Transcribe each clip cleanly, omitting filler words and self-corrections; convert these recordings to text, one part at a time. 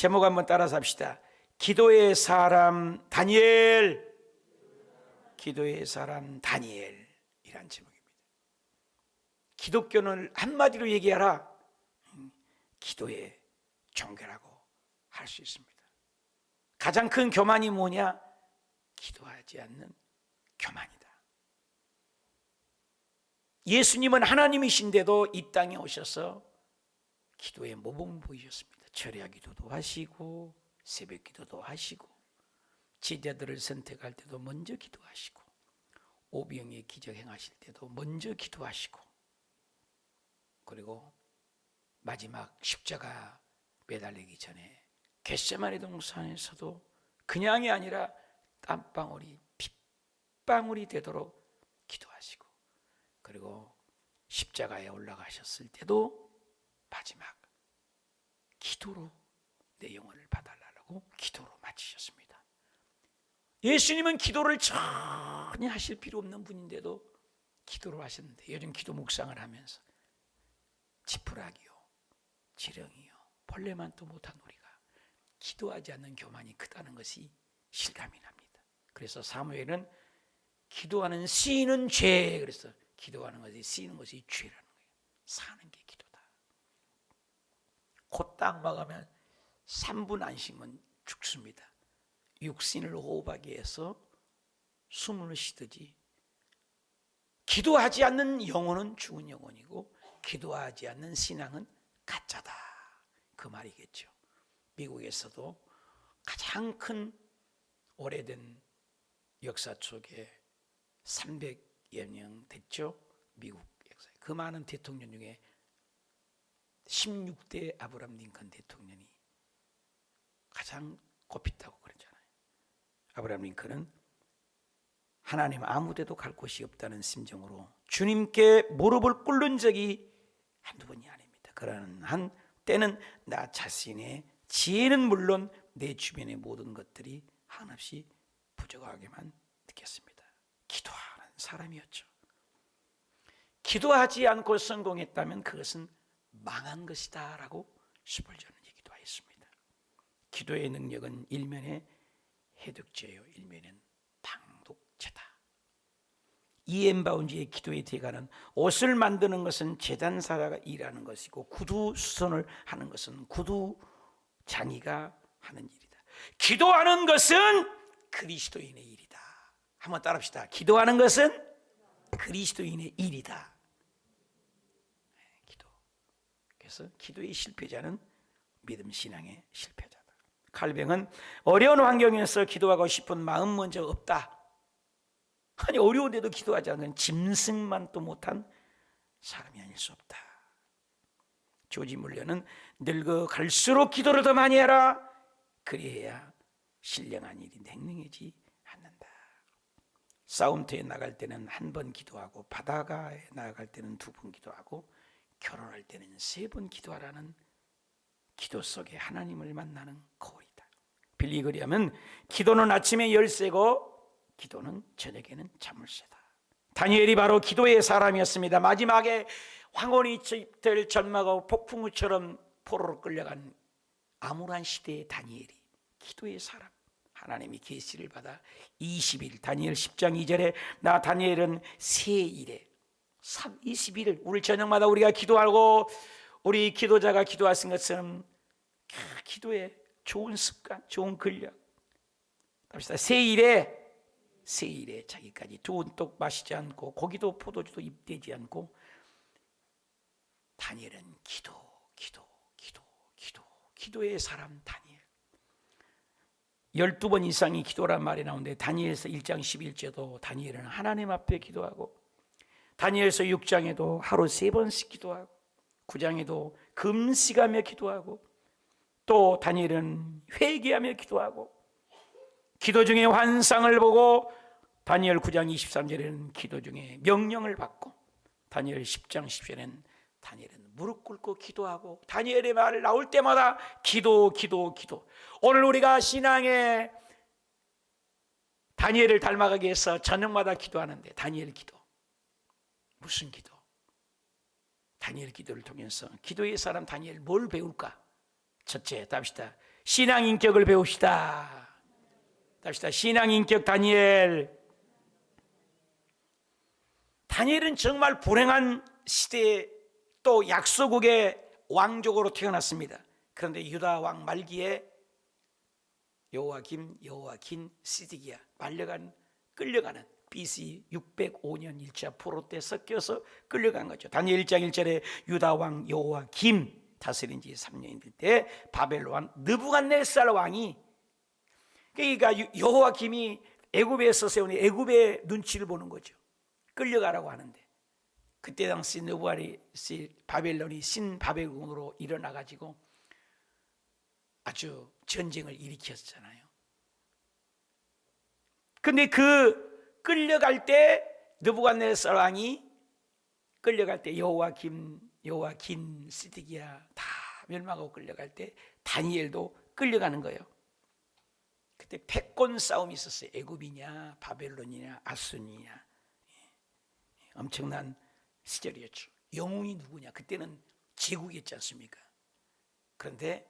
제목 한번 따라서 합시다. 기도의 사람 다니엘. 기도의 사람 다니엘이란 제목입니다. 기독교는 한마디로 얘기하라, 기도의 종교라고 할 수 있습니다. 가장 큰 교만이 뭐냐? 기도하지 않는 교만이다. 예수님은 하나님이신데도 이 땅에 오셔서 기도의 모범을 보이셨습니다. 철야 기도도 하시고 새벽 기도도 하시고 제자들을 선택할 때도 먼저 기도하시고 오병이의 기적 행하실 때도 먼저 기도하시고, 그리고 마지막 십자가 매달리기 전에 겟세마네 동산에서도 그냥이 아니라 땀방울이 핏방울이 되도록 기도하시고, 그리고 십자가에 올라가셨을 때도 마지막 기도로 내 영혼을 봐달라고 기도로 마치셨습니다. 예수님은 기도를 전혀 하실 필요 없는 분인데도 기도로 하셨는데, 요즘 기도 묵상을 하면서 지푸라기요, 지렁이요, 벌레만도 못한 우리가 기도하지 않는 교만이 크다는 것이 실감이 납니다. 그래서 사무엘은 기도하는 씨는 죄, 그래서 기도하는 것이 씨는 것이 죄라는 거예요. 사는 게 기도다. 곧 딱 막으면 3분 안 쉬면 죽습니다. 육신을 호흡하기 위해서 숨을 쉬듯이 기도하지 않는 영혼은 죽은 영혼이고 기도하지 않는 신앙은 가짜다, 그 말이겠죠. 미국에서도 가장 큰 오래된 역사 속에 300여 명 됐죠. 미국 역사에 그 많은 대통령 중에 16대 아브라함 링컨 대통령이 가장 꼽혔다고 그러잖아요. 아브라함 링컨은 하나님 아무데도 갈 곳이 없다는 심정으로 주님께 무릎을 꿇는 적이 한두 번이 아닙니다. 그러는 한 때는 나 자신의 지혜는 물론 내 주변의 모든 것들이 한없이 부족하게만 느꼈습니다. 기도하는 사람이었죠. 기도하지 않고 성공했다면 그것은 망한 것이다 라고 스펄전은 얘기도 하였습니다. 기도의 능력은 일면에 해독제요, 일면엔 방독제다. 이엠 바운지의 기도의 대가는 옷을 만드는 것은 제단사가 일하는 것이고 구두 수선을 하는 것은 구두 장이가 하는 일이다. 기도하는 것은 그리스도인의 일이다. 한번 따라합시다. 기도하는 것은 그리스도인의 일이다. 기도. 그래서 기도의 실패자는 믿음 신앙의 실패자다. 칼뱅은 어려운 환경에서 기도하고 싶은 마음 먼저 없다. 아니 어려운데도 기도하지 않는 짐승만 또 못한 사람이 아닐 수 없다. 조지 물러는 늙어갈수록 기도를 더 많이 해라. 그래야 신령한 일이 냉랭해지 않는다. 싸움터에 나갈 때는 한 번 기도하고 바다가에 나갈 때는 2번 기도하고 결혼할 때는 3번 기도하라는 기도 속에 하나님을 만나는 거울이다. 빌리 그리하면 기도는 아침에 열쇠고 기도는 저녁에는 자물쇠다. 다니엘이 바로 기도의 사람이었습니다. 마지막에 황혼이 될 전막하고 폭풍우처럼 포로로 끌려간 암울한 시대의 다니엘이 기도의 사람, 하나님이 계시를 받아 20일 다니엘 10장 2절에 나 다니엘은 새 일에 20일 우리 저녁마다 우리가 기도하고 우리 기도자가 기도하신 것처럼 기도의 좋은 습관, 좋은 근력 합시다. 새 일에 자기까지 좋은 떡 마시지 않고 고기도 포도주도 입대지 않고 다니엘은 기도의 사람 다니엘. 12번 이상이 기도란 말이 나오는데 다니엘서 1장 11절도 다니엘은 하나님 앞에 기도하고 다니엘서 6장에도 하루 3번씩 기도하고 9장에도 금식하며 기도하고 또 다니엘은 회개하며 기도하고 기도 중에 환상을 보고 다니엘 9장 23절에는 기도 중에 명령을 받고 다니엘 10장 10절에는 다니엘은 무릎 꿇고 기도하고 다니엘의 말 나올 때마다 기도. 오늘 우리가 신앙의 다니엘을 닮아가기 위해서 저녁마다 기도하는데 다니엘 기도. 무슨 기도? 다니엘 기도를 통해서 기도의 사람 다니엘 뭘 배울까? 첫째, 답시다. 신앙 인격을 배웁시다. 답시다. 신앙 인격 다니엘. 다니엘은 정말 불행한 시대에 또 약소국의 왕족으로 태어났습니다. 그런데 유다 왕 말기에 여호와긴, 시드기야 끌려가는 BC 605년 1차 포로 때 섞여서 끌려간 거죠. 다니엘 1장 1절에 유다 왕 여호와김 다스린 지 3년이 될 때 바벨론 느부갓네살 왕이, 그러니까 여호와김이 애굽에서 세운 애굽의 눈치를 보는 거죠. 끌려가라고 하는데, 그때 당시 바벨론이 신바벨론으로 일어나가지고 아주 전쟁을 일으켰잖아요. 근데 그 끌려갈 때 느부갓네살 왕이 끌려갈 때 여호와긴, 시드기야 다 멸망하고 끌려갈 때 다니엘도 끌려가는 거예요. 그때 패권 싸움이 있었어요. 애굽이냐 바벨론이냐 아수르냐. 엄청난 시절이었죠. 영웅이 누구냐? 그때는 제국이었지 않습니까? 그런데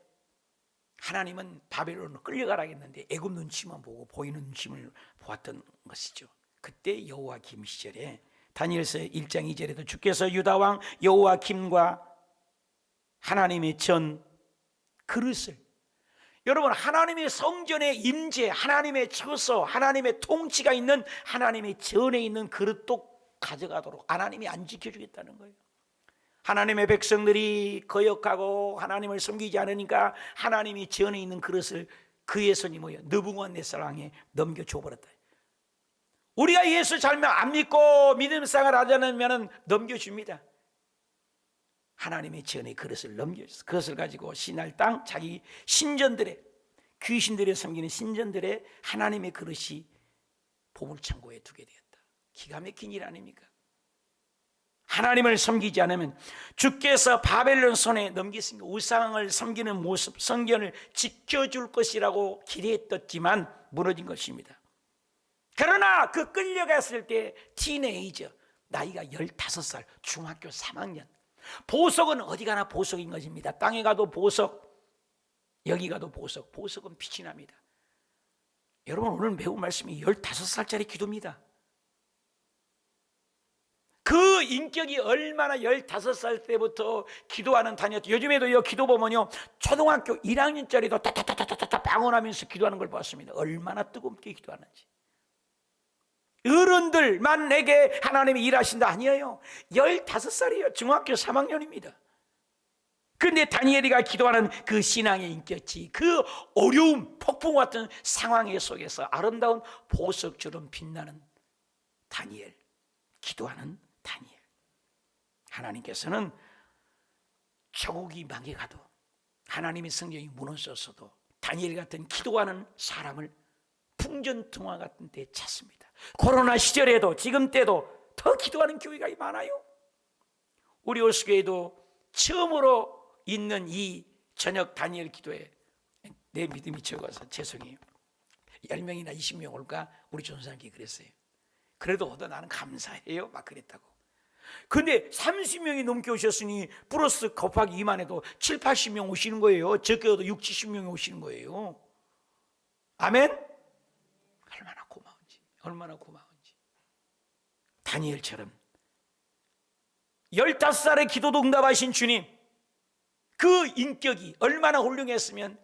하나님은 바벨론으로 끌려가라 했는데 애굽 눈치만 보고 보이는 눈치를 보았던 것이죠. 그때 여호와김 시절에 다니엘서 1장 2절에도 주께서 유다 왕 여호와김과 하나님의 전 그릇을, 여러분 하나님의 성전의 임재, 하나님의 처소, 하나님의 통치가 있는 하나님의 전에 있는 그릇도 가져가도록 하나님이 안 지켜주겠다는 거예요. 하나님의 백성들이 거역하고 하나님을 섬기지 않으니까 하나님이 전에 있는 그릇을 그의 손이 느부갓네살 왕에 넘겨줘버렸다. 우리가 예수 잘 안 믿고 믿음 생활 하지 않으면 넘겨줍니다. 하나님의 전에 그릇을 넘겨줬어. 그것을 가지고 신할 땅 자기 신전들의, 귀신들의 섬기는 신전들의 하나님의 그릇이 보물창고에 두게 되었다. 기가 막힌 일 아닙니까? 하나님을 섬기지 않으면 주께서 바벨론 손에 넘기신 우상을 섬기는 모습, 성전을 지켜줄 것이라고 기대했었지만 무너진 것입니다. 그러나 그 끌려갔을 때 티네이저, 나이가 15살, 중학교 3학년. 보석은 어디 가나 보석인 것입니다. 땅에 가도 보석, 여기 가도 보석. 보석은 빛이 납니다. 여러분 오늘 배운 말씀이 15살짜리 기도입니다. 그 인격이 얼마나 15살 때부터 기도하는 다녔죠. 요즘에도 기도 보면요, 초등학교 1학년짜리도 따따따따따 방언하면서 기도하는 걸 봤습니다. 얼마나 뜨겁게 기도하는지. 어른들만 내게 하나님이 일하신다 아니에요. 15살이에요. 중학교 3학년입니다. 그런데 다니엘이가 기도하는 그 신앙의 인격이 그 어려움, 폭풍 같은 상황 속에서 아름다운 보석처럼 빛나는 다니엘, 기도하는 다니엘. 하나님께서는 조국이 망해가도, 하나님의 성경이 무너졌어도 다니엘 같은 기도하는 사람을 풍전등화 같은 데 찾습니다. 코로나 시절에도 지금 때도 더 기도하는 교회가 많아요. 우리 올수교회도 처음으로 있는 이 저녁 다니엘 기도에 내 믿음이 적어서 죄송해요. 10명이나 20명 올까? 우리 전사님께 그랬어요. 그래도 나는 감사해요 막 그랬다고. 근데 30명이 넘게 오셨으니 플러스 곱하기 2만 해도 7, 80명 오시는 거예요. 적게도 6, 70명이 오시는 거예요. 아멘? 얼마나 고마운지. 다니엘처럼 15살의 기도도 응답하신 주님, 그 인격이 얼마나 훌륭했으면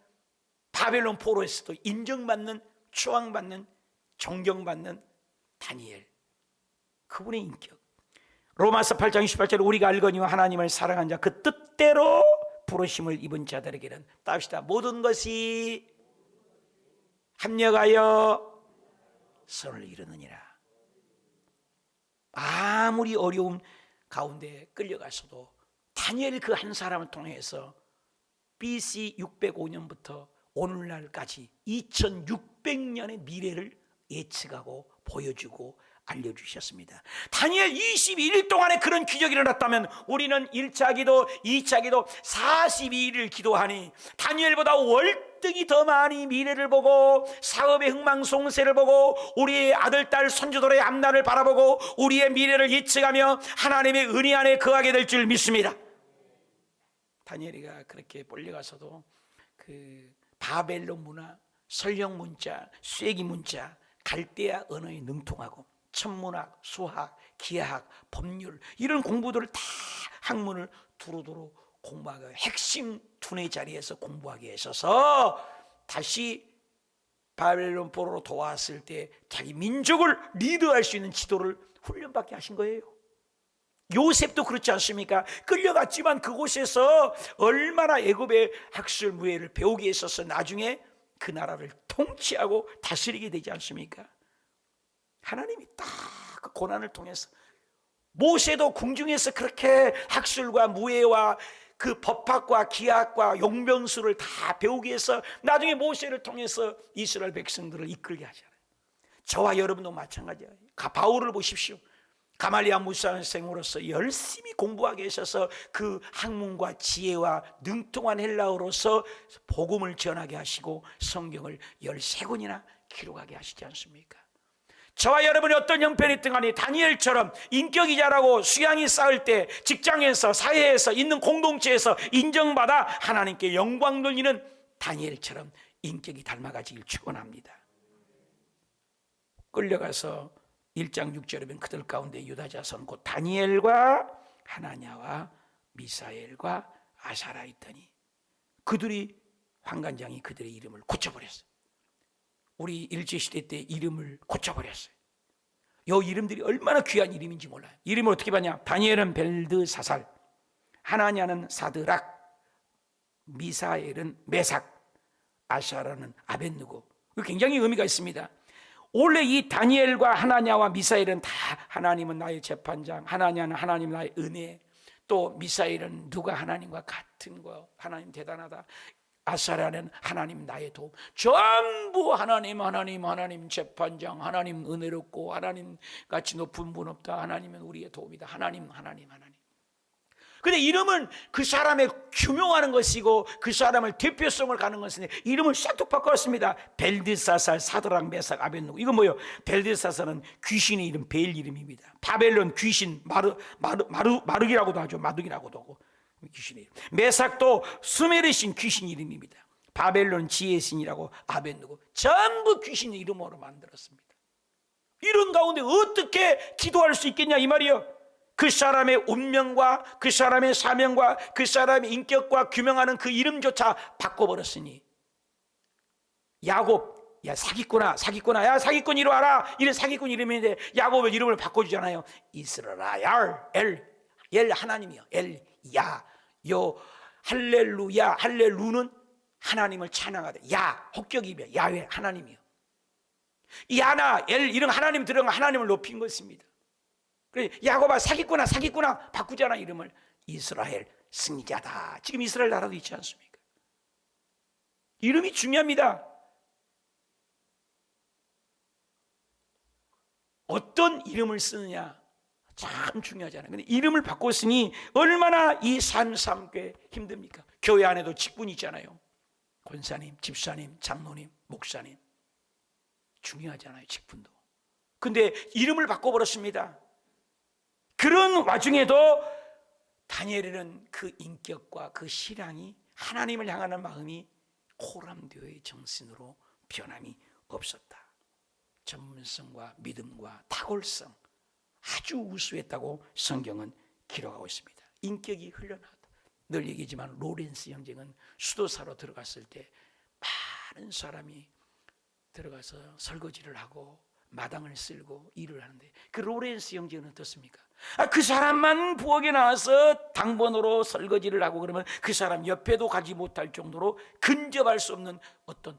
바벨론 포로에서도 인정받는, 추앙받는, 존경받는 다니엘, 그분의 인격. 로마서 8장 28절에 우리가 알거니와 하나님을 사랑한 자 그 뜻대로 부르심을 입은 자들에게는, 따릅시다, 모든 것이 합력하여 선을 이루느니라. 아무리 어려움 가운데 끌려가서도 다니엘 그 한 사람을 통해서 BC 605년부터 오늘날까지 2600년의 미래를 예측하고 보여주고 알려주셨습니다. 다니엘 22일 동안에 그런 기적이 일어났다면 우리는 1차 기도, 2차 기도 42일을 기도하니 다니엘보다 월등히 더 많이 미래를 보고 사업의 흥망성쇠를 보고 우리의 아들, 딸, 손주들의 앞날을 바라보고 우리의 미래를 예측하며 하나님의 은혜 안에 거하게 될 줄 믿습니다. 다니엘이가 그렇게 몰려가서도 그 바벨론 문화, 설령 문자, 쐐기 문자, 갈대아 언어에 능통하고 천문학, 수학, 기하학, 법률 이런 공부들을 다 학문을 두루두루 공부하고 핵심 두뇌 자리에서 공부하게 하셔서 다시 바벨론 포로로 도왔을 때 자기 민족을 리드할 수 있는 지도를 훈련받게 하신 거예요. 요셉도 그렇지 않습니까? 끌려갔지만 그곳에서 얼마나 애굽의 학술 무예를 배우게 했어서 나중에 그 나라를 통치하고 다스리게 되지 않습니까? 하나님이 딱 그 고난을 통해서 모세도 궁중에서 그렇게 학술과 무예와 그 법학과 기하학과 용병술을 다 배우기 위해서 나중에 모세를 통해서 이스라엘 백성들을 이끌게 하잖아요. 저와 여러분도 마찬가지예요. 바울을 보십시오. 가말리아 무사생으로서 열심히 공부하게 하셔서 그 학문과 지혜와 능통한 헬라어로서 복음을 전하게 하시고 성경을 13권이나 기록하게 하시지 않습니까? 저와 여러분이 어떤 형편이 있든 간에 다니엘처럼 인격이 자라고 수양이 쌓을 때 직장에서 사회에서 있는 공동체에서 인정받아 하나님께 영광 돌리는 다니엘처럼 인격이 닮아가지길 축원합니다. 끌려가서 1장 6절에 보면 그들 가운데 유다 자손 곧 다니엘과 하나냐와 미사엘과 아사라 있더니 그들이 환관장이 그들의 이름을 고쳐버렸어요. 우리 일제시대 때 이름을 고쳐버렸어요. 이 이름들이 얼마나 귀한 이름인지 몰라요. 이름을 어떻게 봤냐? 다니엘은 벨드사살, 하나냐는 사드락, 미사엘은 메삭, 아사라는 아벳느고. 굉장히 의미가 있습니다. 원래 이 다니엘과 하나냐와 미사엘은 다 하나님은 나의 재판장, 하나냐는 하나님 나의 은혜, 또 미사엘은 누가 하나님과 같은 거, 하나님 대단하다, 아사라는 하나님 나의 도움. 전부 하나님 재판장, 하나님 은혜롭고 하나님 같이 높은 분 없다, 하나님은 우리의 도움이다, 하나님. 근데 이름은 그 사람의 규명하는 것이고 그 사람을 대표성을 가는 것인데 이름을 싹둑 바꿨습니다. 벨드사살, 사드락, 메삭, 아벳느고. 이건 뭐예요? 벨드사살은 귀신의 이름, 벨 이름입니다. 바벨론 귀신, 마르기라고도 하죠. 마둑이라고도 하고 귀신의 이름. 메삭도 수메르 신 귀신 이름입니다. 바벨론 지혜의 신이라고 아벳느고. 전부 귀신의 이름으로 만들었습니다. 이런 가운데 어떻게 기도할 수 있겠냐 이 말이에요. 그 사람의 운명과 그 사람의 사명과 그 사람의 인격과 규명하는 그 이름조차 바꿔버렸으니 야곱, 야 사기꾼아, 야 사기꾼 이리 와라, 이런 사기꾼 이름인데 야곱의 이름을 바꿔주잖아요. 이스라엘, 엘 하나님이요, 엘, 야, 요 할렐루야, 할렐루는 하나님을 찬양하다. 야, 혹격이며 야훼 하나님이요. 야나, 엘 이런 하나님 들어간 하나님을 높인 것입니다. 야곱아 사기꾼아 바꾸잖아 이름을. 이스라엘 승리자다. 지금 이스라엘 나라도 있지 않습니까? 이름이 중요합니다. 어떤 이름을 쓰느냐 참 중요하잖아요. 근데 이름을 바꿨으니 얼마나 이 삶 삼기 힘듭니까? 교회 안에도 직분이 있잖아요. 권사님, 집사님, 장로님, 목사님 중요하잖아요. 직분도. 근데 이름을 바꿔버렸습니다. 그런 와중에도 다니엘은 그 인격과 그 신앙이 하나님을 향하는 마음이 코람디오의 정신으로 변함이 없었다. 전문성과 믿음과 탁월성 아주 우수했다고 성경은 기록하고 있습니다. 인격이 흘러나왔다. 늘 얘기지만 로렌스 형제는 수도사로 들어갔을 때 많은 사람이 들어가서 설거지를 하고 마당을 쓸고 일을 하는데 그 로렌스 형제는 어떻습니까? 그 사람만 부엌에 나와서 당번으로 설거지를 하고 그러면 그 사람 옆에도 가지 못할 정도로 근접할 수 없는 어떤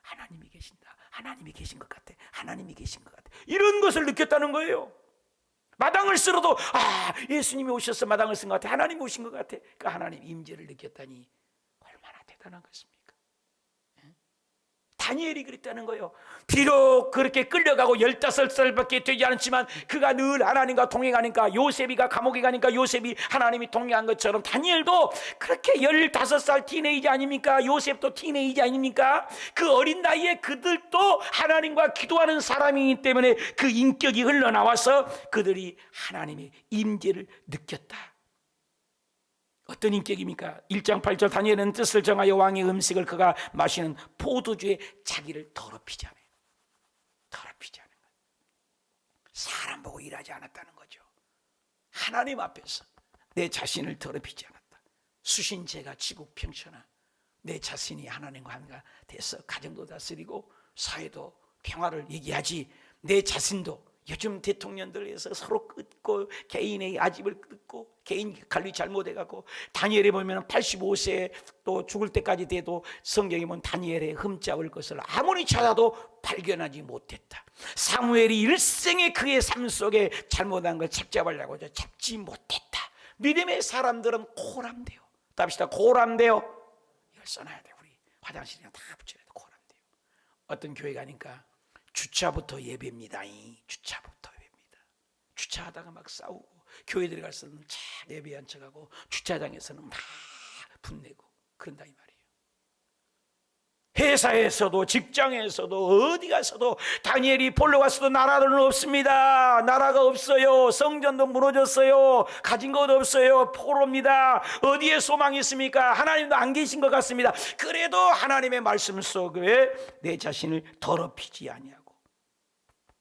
하나님이 계신다, 하나님이 계신 것 같아, 하나님이 계신 것 같아, 이런 것을 느꼈다는 거예요. 마당을 쓸어도 예수님이 오셔서 마당을 쓴 것 같아, 하나님이 오신 것 같아. 그 하나님 임재를 느꼈다니 얼마나 대단한 것입니까? 다니엘이 그랬다는 거예요. 비록 그렇게 끌려가고 15살밖에 되지 않았지만 그가 늘 하나님과 동행하니까, 요셉이가 감옥에 가니까 요셉이 하나님이 동행한 것처럼 다니엘도 그렇게 15살 티네이저 아닙니까? 요셉도 티네이저 아닙니까? 그 어린 나이에 그들도 하나님과 기도하는 사람이기 때문에 그 인격이 흘러나와서 그들이 하나님의 임재를 느꼈다. 어떤 인격입니까? 1장 8절 다니엘은 뜻을 정하여 왕의 음식을 그가 마시는 포도주에 자기를 더럽히지 않아요. 더럽히지 않은 거예요. 사람 보고 일하지 않았다는 거죠. 하나님 앞에서 내 자신을 더럽히지 않았다. 수신제가 지국 평천하, 내 자신이 하나님과 하나가 돼서 가정도 다스리고 사회도 평화를 얘기하지, 내 자신도 요즘 대통령들에서 서로 끊고 개인의 아집을 끊고 개인 관리 잘못해갖고, 다니엘에 보면 85세 또 죽을 때까지 돼도 성경에 보면 다니엘의 흠잡을 것을 아무리 찾아도 발견하지 못했다. 사무엘이 일생에 그의 삶 속에 잘못한 걸 잡잡으려고 잡지 못했다. 믿음의 사람들은 고람돼요. 답시다. 고람돼요. 이걸 써놔야 돼. 우리 화장실이나 다 붙여야 돼. 고람돼요. 어떤 교회 가니까 주차부터 예배입니다. 주차부터 예배입니다. 주차하다가 막 싸우고, 교회 들어가서는 차 예배한 척하고 주차장에서는 막 분내고 그런다 이 말이에요. 회사에서도 직장에서도 어디 가서도 다니엘이 볼러 갔어도 나라는 없습니다. 나라가 없어요. 성전도 무너졌어요. 가진 것 없어요. 포로입니다. 어디에 소망이 있습니까? 하나님도 안 계신 것 같습니다. 그래도 하나님의 말씀 속에 내 자신을 더럽히지 아니하고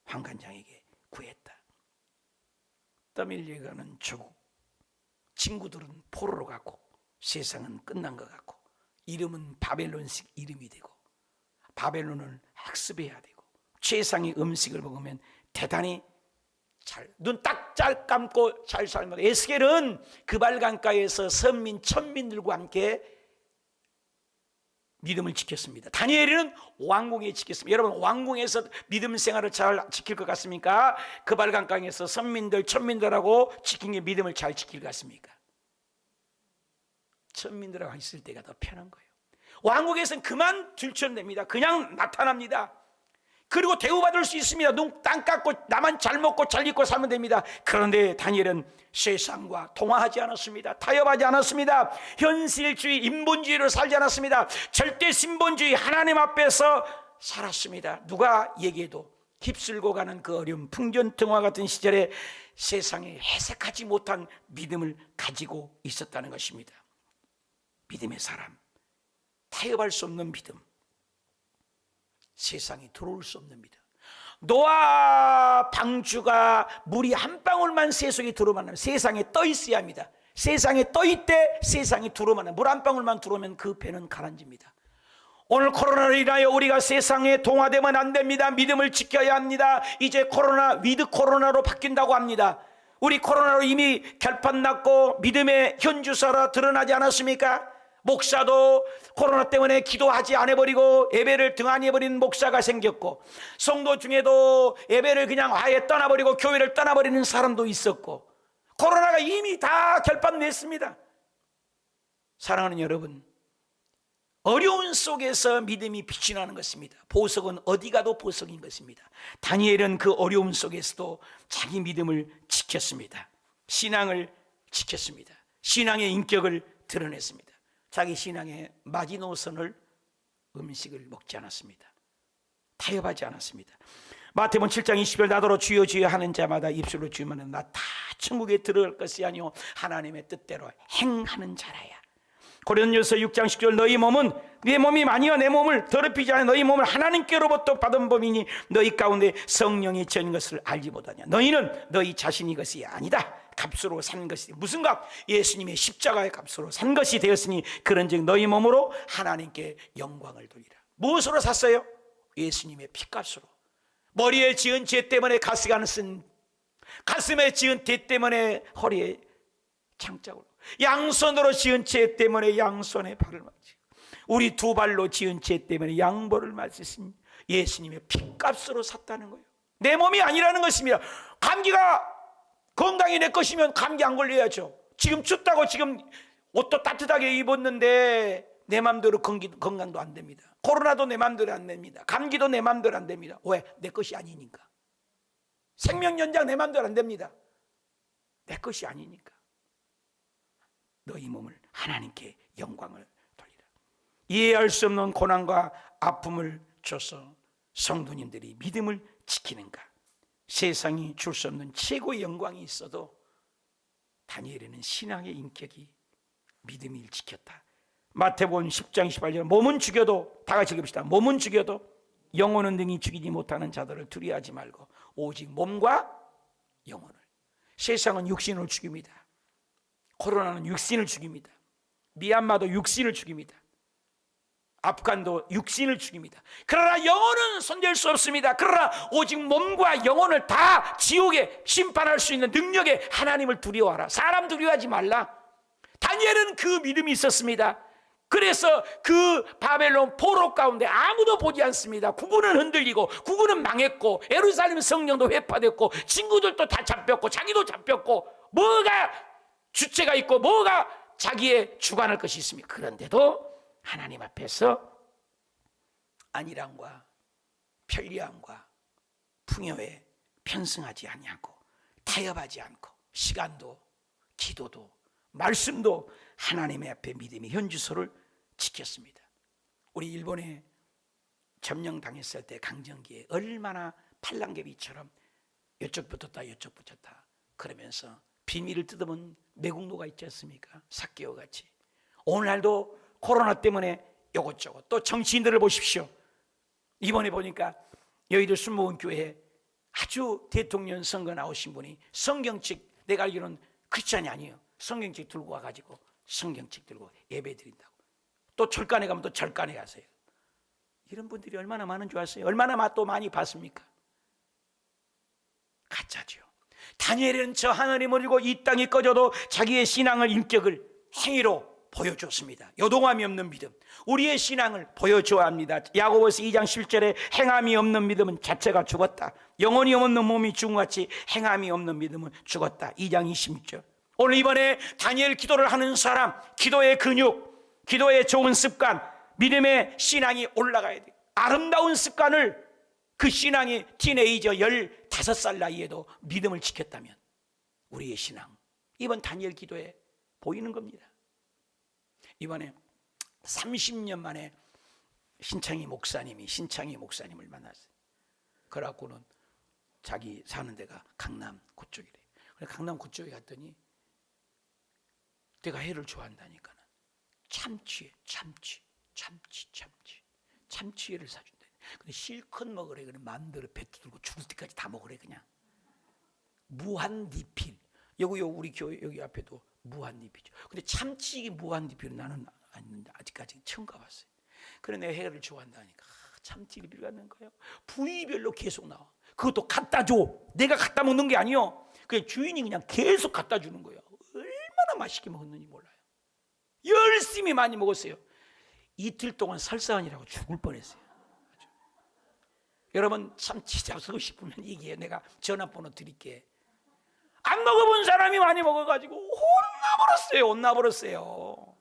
환관장에게 구했다. 떠밀려 가는 조국, 친구들은 포로로 가고 세상은 끝난 것 같고, 이름은 바벨론식 이름이 되고 바벨론을 학습해야 되고, 최상의 음식을 먹으면 대단히 눈 딱 잘 감고 잘 살면. 에스겔은 그발강가에서 선민 천민들과 함께 믿음을 지켰습니다. 다니엘은 왕궁에 지켰습니다. 여러분, 왕궁에서 믿음 생활을 잘 지킬 것 같습니까? 그발강가에서 선민들 천민들하고 지킨 게 믿음을 잘 지킬 것 같습니까? 천민들하고 있을 때가 더 편한 거예요. 왕국에서는 그만 들춰냅니다. 그냥 나타납니다. 그리고 대우받을 수 있습니다. 눈 땅 깎고 나만 잘 먹고 잘 입고 살면 됩니다. 그런데 다니엘은 세상과 통화하지 않았습니다. 타협하지 않았습니다. 현실주의, 인본주의로 살지 않았습니다. 절대 신본주의, 하나님 앞에서 살았습니다. 누가 얘기해도 휩쓸고 가는 그 어려움, 풍전등화 같은 시절에 세상에 해석하지 못한 믿음을 가지고 있었다는 것입니다. 믿음의 사람, 타협할 수 없는 믿음, 세상에 들어올 수 없는 믿음. 노아 방주가 물이 한 방울만 세속에 들어오면 세상에 떠 있어야 합니다. 세상에 떠 있대 세상에 들어오면, 물 한 방울만 들어오면 그 배는 가라앉습니다. 오늘 코로나로 인하여 우리가 세상에 동화되면 안 됩니다. 믿음을 지켜야 합니다. 이제 코로나 위드 코로나로 바뀐다고 합니다. 우리 코로나로 이미 결판 났고 믿음의 현주소라 드러나지 않았습니까? 목사도 코로나 때문에 기도하지 않아버리고 예배를 등한히해버린 목사가 생겼고, 성도 중에도 예배를 그냥 아예 떠나버리고 교회를 떠나버리는 사람도 있었고, 코로나가 이미 다 결판 냈습니다. 사랑하는 여러분, 어려운 속에서 믿음이 빛이 나는 것입니다. 보석은 어디 가도 보석인 것입니다. 다니엘은 그 어려움 속에서도 자기 믿음을 지켰습니다. 신앙을 지켰습니다. 신앙의 인격을 드러냈습니다. 자기 신앙의 마지노선을 음식을 먹지 않았습니다. 타협하지 않았습니다. 마태복음 7장 20절 나더러 주여 주여 하는 자마다 입술로 주면 나 다 천국에 들어갈 것이 아니오 하나님의 뜻대로 행하는 자라야. 고린도전서 6장 10절 너희 몸은 내 몸이 아니여 내 몸을 더럽히지 않아 너희 몸을 하나님께로부터 받은 법이니 너희 가운데 성령이 전 것을 알지 못하냐. 너희는 너희 자신이 것이 아니다. 값으로 산 것이 무슨 값? 예수님의 십자가의 값으로 산 것이 되었으니 그런즉 너희 몸으로 하나님께 영광을 돌리라. 무엇으로 샀어요? 예수님의 피값으로. 머리에 지은 죄 때문에 가시관을 쓴, 가슴에 지은 죄 때문에 허리에 창자국으로, 양손으로 지은 죄 때문에 양손에 발을 맞추고, 우리 두 발로 지은 죄 때문에 양볼을 맞으신 예수님의 피값으로 샀다는 거예요. 내 몸이 아니라는 것입니다. 감기가 건강이 내 것이면 감기 안 걸려야죠. 지금 춥다고 지금 옷도 따뜻하게 입었는데 내 맘대로 건강도 안 됩니다. 코로나도 내 맘대로 안 됩니다. 감기도 내 맘대로 안 됩니다. 왜? 내 것이 아니니까. 생명연장 내 맘대로 안 됩니다. 내 것이 아니니까. 너희 몸을 하나님께 영광을 돌리라. 이해할 수 없는 고난과 아픔을 줘서 성도님들이 믿음을 지키는가? 세상이 줄 수 없는 최고의 영광이 있어도 다니엘에는 신앙의 인격이 믿음을 지켰다. 마태복음 10장 18절 몸은 죽여도, 다 같이 읽읍시다. 몸은 죽여도 영혼은 능히 죽이지 못하는 자들을 두려워하지 말고 오직 몸과 영혼을. 세상은 육신을 죽입니다. 코로나는 육신을 죽입니다. 미얀마도 육신을 죽입니다. 아프간도 육신을 죽입니다. 그러나 영혼은 손댈 수 없습니다. 그러나 오직 몸과 영혼을 다 지옥에 심판할 수 있는 능력의 하나님을 두려워하라. 사람 두려워하지 말라. 다니엘은 그 믿음이 있었습니다. 그래서 그 바벨론 포로 가운데 아무도 보지 않습니다. 국군은 흔들리고 국군은 망했고 예루살렘 성령도 회파됐고 친구들도 다 잡혔고 자기도 잡혔고 뭐가 주체가 있고 뭐가 자기의 주관할 것이 있습니까? 그런데도 하나님 앞에서 안일함과 편리함과 풍요에 편승하지 아니하고 타협하지 않고 시간도 기도도 말씀도 하나님의 앞에 믿음의 현주소를 지켰습니다. 우리 일본에 점령당했을 때 강점기에 얼마나 팔랑개비처럼 이쪽 붙었다 이쪽 붙였다 그러면서 비밀을 뜯어본 매국노가 있지 않습니까? 사케오 같이. 오늘날도 코로나 때문에 요것저것 또 정치인들을 보십시오. 이번에 보니까 여의도 순복음 교회에 아주 대통령 선거 나오신 분이 성경책, 내가 알기로는 크리스찬이 아니에요. 성경책 들고 와가지고 성경책 들고 예배 드린다고. 또 절간에 가면 또 절간에 가세요. 이런 분들이 얼마나 많은 줄 아세요? 얼마나 또 많이 봤습니까? 가짜죠. 다니엘은 저 하늘이 멀고 이 땅이 꺼져도 자기의 신앙을, 인격을 행위로 보여줬습니다. 요동함이 없는 믿음, 우리의 신앙을 보여줘야 합니다. 야고보서 2장 10절에 행함이 없는 믿음은 자체가 죽었다. 영혼이 없는 몸이 죽은 같이 행함이 없는 믿음은 죽었다. 2장 26절. 오늘 이번에 다니엘 기도를 하는 사람, 기도의 근육, 기도의 좋은 습관, 믿음의 신앙이 올라가야 돼요. 아름다운 습관을, 그 신앙이 티네이저 15살 나이에도 믿음을 지켰다면 우리의 신앙, 이번 다니엘 기도에 보이는 겁니다. 이번에 30년 만에 신창희 목사님을 만났어요. 그래갖고는 자기 사는 데가 강남 그쪽이래. 그래서 강남 그쪽에 갔더니 내가 해를 좋아한다니까 참치회를 사준대. 근데 실컷 먹으래. 그래 마음대로 배 두들고 죽을 때까지 다 먹으래. 그냥 무한 리필. 여기 우리 교회 여기 앞에도 무한 리필이죠. 근데 참치 무한 리필은 나는 아직까지 처음 가봤어요. 그래 내가 해를 좋아한다니까 참치 리필 갖는 거예요. 부위별로 계속 나와. 그것도 갖다 줘. 내가 갖다 먹는 게 아니요. 그 주인이 그냥 계속 갖다 주는 거예요. 얼마나 맛있게 먹었는지 몰라요. 열심히 많이 먹었어요. 이틀 동안 설사하느라고 죽을 뻔했어요. 여러분 참치 잡수고 싶으면 얘기해. 내가 전화번호 드릴게. 안 먹어본 사람이 많이 먹어가지고 혼나버렸어요.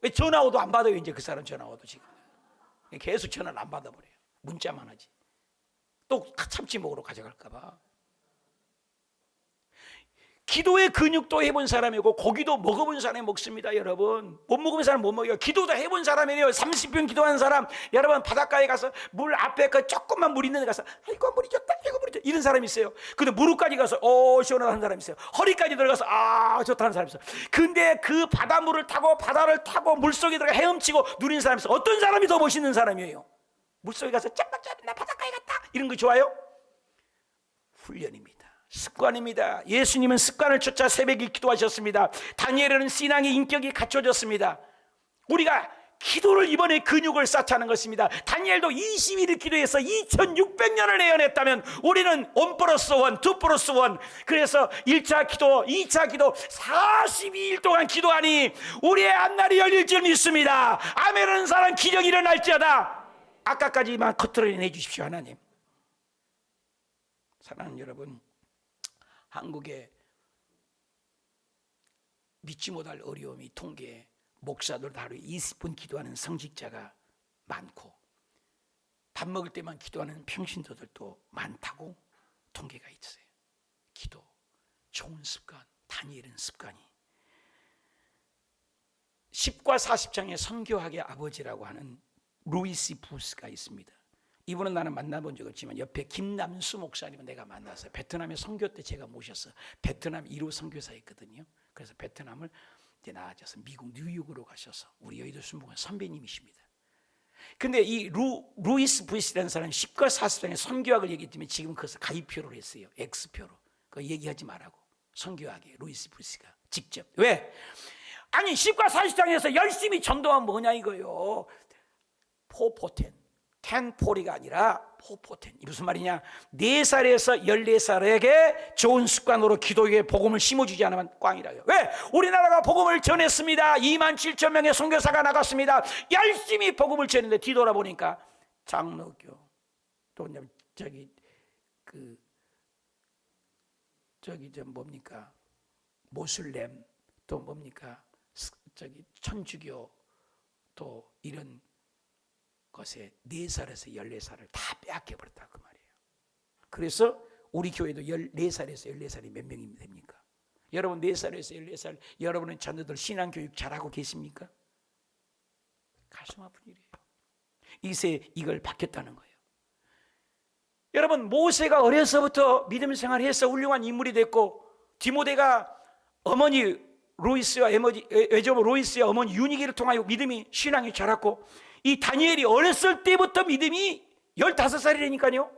왜 전화오도 안 받아요. 이제 그 사람 전화오도 지금 계속 전화를 안 받아버려요. 문자만 하지. 또 참치 먹으러 가져갈까 봐. 기도의 근육도 해본 사람이고 고기도 먹어본 사람이 먹습니다. 여러분 못 먹어본 사람 못 먹어요. 기도도 해본 사람이에요. 30분 기도하는 사람. 여러분 바닷가에 가서 물 앞에 그 조금만 물 있는 데 가서 아이고 물이 좋다 이런 사람이 있어요. 근데 무릎까지 가서 시원하다 하는 사람이 있어요. 허리까지 들어가서 좋다 하는 사람이 있어요. 근데 그 바닷물을 타고 바다를 타고 물속에 들어가 헤엄치고 누리는 사람이 있어요. 어떤 사람이 더 멋있는 사람이에요? 물속에 가서 짱짱짱 나 바닷가에 갔다 이런 거 좋아요? 훈련입니다. 습관입니다. 예수님은 습관을 쫓아 새벽에 기도하셨습니다. 다니엘은 신앙의 인격이 갖춰졌습니다. 우리가 기도를 이번에 근육을 쌓자는 것입니다. 다니엘도 21일 기도해서 2600년을 내어냈다면 우리는 1+1, 2+1 그래서 1차 기도, 2차 기도 42일 동안 기도하니 우리의 앞날이 열릴 줄 믿습니다. 아멘하는 사람 기적이 일어날지어다. 아까까지만 커트를 내주십시오. 하나님. 사랑하는 여러분, 한국에 믿지 못할 어려움이 통계에 목사들 하루에 20분 기도하는 성직자가 많고 밥 먹을 때만 기도하는 평신도들도 많다고 통계가 있어요. 기도, 좋은 습관, 다니엘은 습관이 10과 40장의 선교학의 아버지라고 하는 루이스 부스가 있습니다. 이분은 나는 만나본 적 없지만 옆에 김남수 목사님은 내가 만났어요. 베트남에 선교 때 제가 모셨어요. 베트남 1호 선교사였거든요. 그래서 베트남을 이제 나아져서 미국 뉴욕으로 가셔서 우리 여의도 순복음 선배님이십니다. 근데 이 루이스 브리스라는 사람이 10과 40장에 선교학을 얘기했지만 지금 그것을 가입표로 했어요. X표로. 그거 얘기하지 말라고. 선교학에 루이스 브리스가 직접. 왜? 아니 10과 40장에서 열심히 전도하면 뭐냐 이거요. 포포텐. 텐포리가 아니라 포포텐. 이 무슨 말이냐? 4살에서 14살에게 좋은 습관으로 기도에 복음을 심어주지 않으면 꽝이라요. 왜? 우리나라가 복음을 전했습니다. 2만 7천 명의 선교사가 나갔습니다. 열심히 복음을 전했는데 뒤돌아보니까 장로교 또 뭡니까? 모슬렘 또 뭡니까? 천주교 또 이런 것에 4살에서 14살을 다 빼앗겨버렸다 그 말이에요. 그래서 우리 교회도 14살에서 14살이 몇 명이 됩니까? 여러분 4살에서 14살 여러분은 자녀들 신앙교육 잘하고 계십니까? 가슴 아픈 일이에요. 이세 이걸 바뀌었다는 거예요. 여러분 모세가 어려서부터 믿음 생활을 해서 훌륭한 인물이 됐고 디모데가 어머니 로이스와 외조모 로이스와 어머니 유니기를 통하여 믿음이 신앙이 자랐고 이 다니엘이 어렸을 때부터 믿음이 15살이라니까요.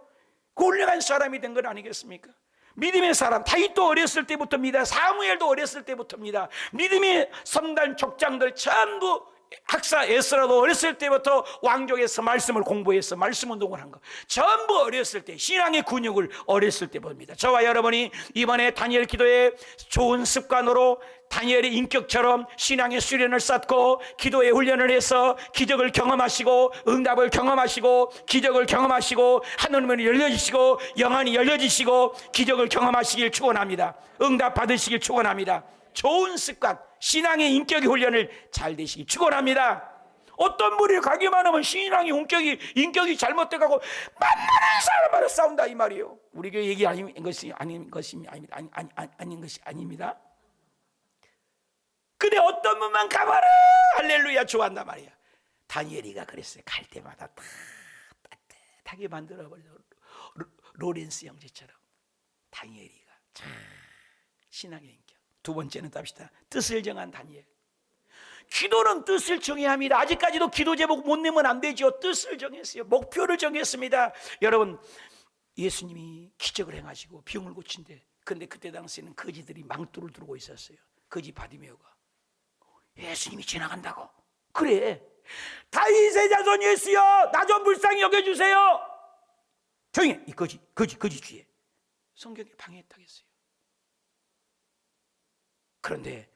그 훌륭한 사람이 된 건 아니겠습니까? 믿음의 사람 다윗도 어렸을 때부터입니다. 사무엘도 어렸을 때부터입니다. 믿음의 선단 족장들 전부 학사 에스라도 어렸을 때부터 왕족에서 말씀을 공부해서 말씀 운동을 한 거 전부 어렸을 때 신앙의 근육을 어렸을 때 봅니다. 저와 여러분이 이번에 다니엘 기도에 좋은 습관으로 다니엘의 인격처럼 신앙의 수련을 쌓고 기도의 훈련을 해서 기적을 경험하시고 응답을 경험하시고 기적을 경험하시고 하늘문이 열려지시고 영안이 열려지시고 기적을 경험하시길 축원합니다. 응답 받으시길 축원합니다. 좋은 습관 신앙의 인격의 훈련을 잘 되시기 축원합니다. 어떤 분이 가기만 하면 신앙의 인격이 잘못돼가고 만만한 사람마다 싸운다 이 말이에요. 우리 교회 얘기 아닌 것이 아닙니다. 근데 어떤 분만 가봐라 할렐루야 좋아한단 말이야. 다니엘이가 그랬어요. 갈 때마다 다 따뜻하게 만들어버려. 로렌스 형제처럼 다니엘이가 참 신앙의 인격. 두 번째는 답시다. 뜻을 정한 다니엘. 기도는 뜻을 정해야 합니다. 아직까지도 기도 제목 못 내면 안 되죠. 뜻을 정했어요. 목표를 정했습니다. 여러분 예수님이 기적을 행하시고 병을 고친대. 근데 그때 당시에는 거지들이 망토를 들고 있었어요. 거지 바디메오가 예수님이 지나간다고. 그래 다윗의 자손 예수여 나 좀 불쌍히 여겨주세요. 조용히 이 거지 주의. 성경에 방해했다겠어요. 그런데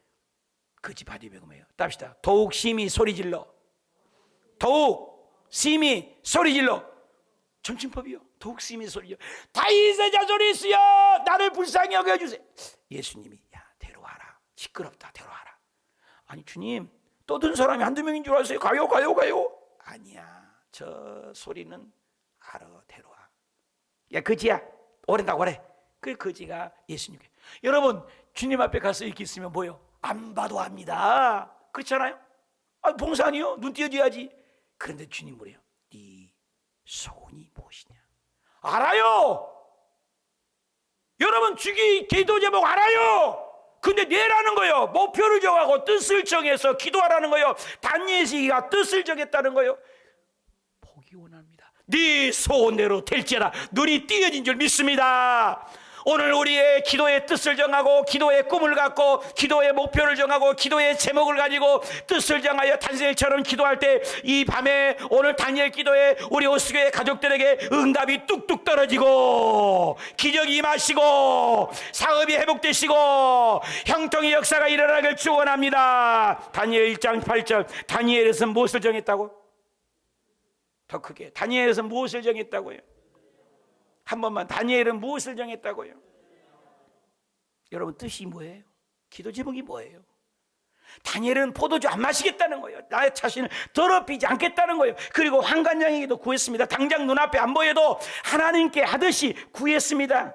거지 바디메오가 뭐예요? 답시다. 더욱 심히 소리질러. 더욱 심히 소리질러. 점침법이요. 더욱 심히 소리질러. 다윗의 자손 예수여 나를 불쌍히 여겨주세요. 예수님이 야 데려와라. 시끄럽다 데려와라. 아니 주님 떠든 사람이 한두 명인 줄 알았어요. 가요. 아니야 저 소리는 알아 데려와. 야 거지야 오랜다고 그래. 그 거지가 예수님께. 여러분 주님 앞에 가서 이렇게 있으면 뭐요? 안 봐도 압니다. 그렇잖아요? 봉사 아니요? 눈 띄어줘야지. 그런데 주님 뭐래요? 네 소원이 무엇이냐? 알아요. 여러분 주기 기도 제목 알아요. 근데 내라는 거예요. 목표를 정하고 뜻을 정해서 기도하라는 거예요. 다니엘이가 뜻을 정했다는 거예요. 보기 원합니다. 네 소원대로 될지어다. 눈이 띄어진 줄 믿습니다. 오늘 우리의 기도의 뜻을 정하고 기도의 꿈을 갖고 기도의 목표를 정하고 기도의 제목을 가지고 뜻을 정하여 다니엘처럼 기도할 때 이 밤에 오늘 다니엘 기도에 우리 호수교회 가족들에게 응답이 뚝뚝 떨어지고 기적이 임하시고 사업이 회복되시고 형통의 역사가 일어나길 축원합니다. 다니엘 1장 8절 다니엘에서 무엇을 정했다고? 더 크게 다니엘에서 무엇을 정했다고요? 한 번만 다니엘은 무엇을 정했다고요? 여러분 뜻이 뭐예요? 기도 제목이 뭐예요? 다니엘은 포도주 안 마시겠다는 거예요. 나의 자신을 더럽히지 않겠다는 거예요. 그리고 환관장에게도 구했습니다. 당장 눈앞에 안 보여도 하나님께 하듯이 구했습니다.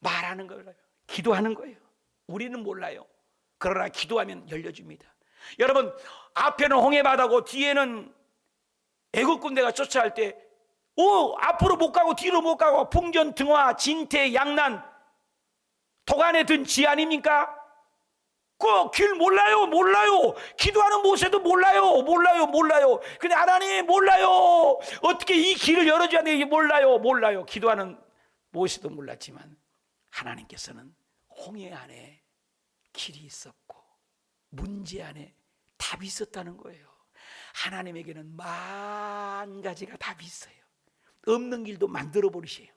말하는 거예요. 기도하는 거예요. 우리는 몰라요. 그러나 기도하면 열려줍니다. 여러분 앞에는 홍해바다고 뒤에는 애국 군대가 쫓아갈 때 앞으로 못 가고 뒤로 못 가고 풍전 등화 진퇴 양난 독안에 든 지 아닙니까? 그 길 몰라요. 기도하는 모세도 몰라요. 근데 하나님 몰라요. 어떻게 이 길을 열어줘야 되는지 몰라요. 기도하는 모세도 몰랐지만 하나님께서는 홍해 안에 길이 있었고 문제 안에 답이 있었다는 거예요. 하나님에게는 만 가지가 답이 있어요. 없는 길도 만들어 버리세요.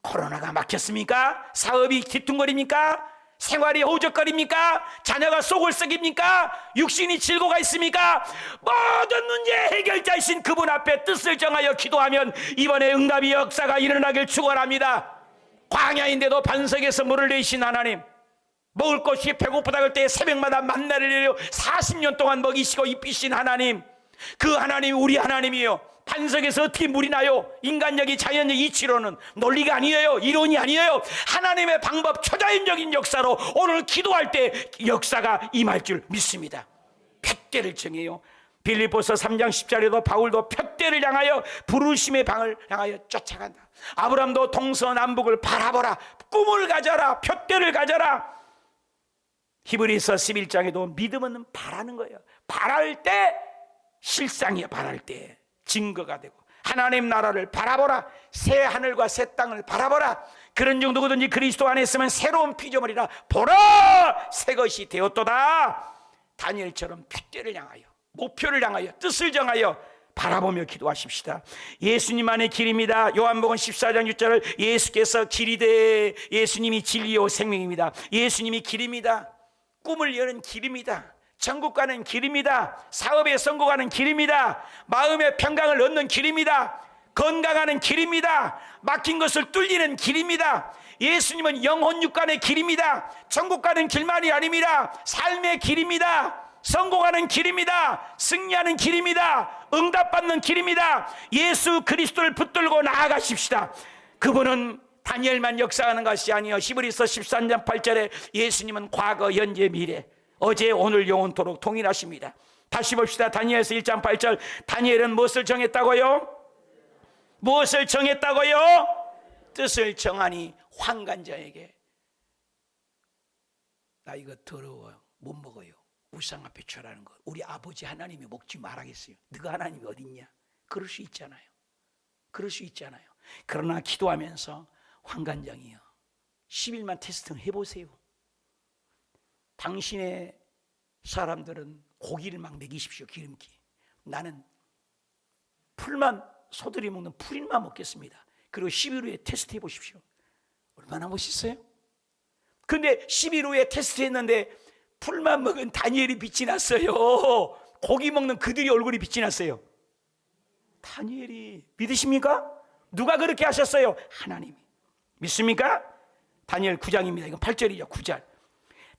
코로나가 막혔습니까? 사업이 뒤뚱거립니까? 생활이 허우적거립니까? 자녀가 속을 썩입니까? 육신이 질고가 있습니까? 모든 문제 해결자이신 그분 앞에 뜻을 정하여 기도하면 이번에 응답의 역사가 일어나길 축원합니다. 광야인데도 반석에서 물을 내신 하나님, 먹을 것이 배고프다 할 때 새벽마다 만나를 내려 40년 동안 먹이시고 입히신 하나님, 그 하나님이 우리 하나님이에요. 반석에서 어떻게 물이 나요? 인간력이 자연적 이치로는 논리가 아니에요. 이론이 아니에요. 하나님의 방법, 초자연적인 역사로 오늘 기도할 때 역사가 임할 줄 믿습니다. 푯대를 정해요. 빌립보서 3장 10절에도 바울도 푯대를 향하여 부르심의 방을 향하여 쫓아간다. 아브라함도 동서남북을 바라보라, 꿈을 가져라, 푯대를 가져라. 히브리서 11장에도 믿음은 바라는 거예요. 바랄 때 실상이야. 바랄 때 증거가 되고, 하나님 나라를 바라보라, 새 하늘과 새 땅을 바라보라. 그런 중 누구든지 그리스도 안에 있으면 새로운 피조물이라, 보라 새 것이 되었도다. 다니엘처럼 핏대를 향하여, 목표를 향하여, 뜻을 정하여 바라보며 기도하십시다. 예수님 안의 길입니다. 요한복음 14장 6절을 예수께서 길이되 예수님이 진리요 생명입니다. 예수님이 길입니다. 꿈을 여는 길입니다. 천국 가는 길입니다. 사업에 성공하는 길입니다. 마음의 평강을 얻는 길입니다. 건강하는 길입니다. 막힌 것을 뚫리는 길입니다. 예수님은 영혼 육간의 길입니다. 천국 가는 길만이 아닙니다. 삶의 길입니다. 성공하는 길입니다. 승리하는 길입니다. 응답받는 길입니다. 예수 그리스도를 붙들고 나아가십시다. 그분은 다니엘만 역사하는 것이 아니요, 히브리서 13장 8절에 예수님은 과거, 현재, 미래, 어제, 오늘, 영원토록 동일하십니다. 다시 봅시다. 다니엘서 1장 8절. 다니엘은 무엇을 정했다고요? 무엇을 정했다고요? 뜻을 정하니 환관자에게, 나 이거 더러워 못 먹어요, 우상 앞에 절하는 거 우리 아버지 하나님이 먹지 말아겠어요. 너가 하나님이 어딨냐? 그럴 수 있잖아요. 그러나 기도하면서 환관장이요, 10일만 테스트 해보세요. 당신의 사람들은 고기를 막 먹이십시오. 기름기. 나는 풀만, 소들이 먹는 풀인만 먹겠습니다. 그리고 10일 후에 테스트 해보십시오. 얼마나 멋있어요? 근데 10일 후에 테스트 했는데 풀만 먹은 다니엘이 빛이 났어요. 고기 먹는 그들이 얼굴이 빛이 났어요. 다니엘이. 믿으십니까? 누가 그렇게 하셨어요? 하나님이. 믿습니까? 다니엘 9장입니다. 이건 8절이죠. 9절.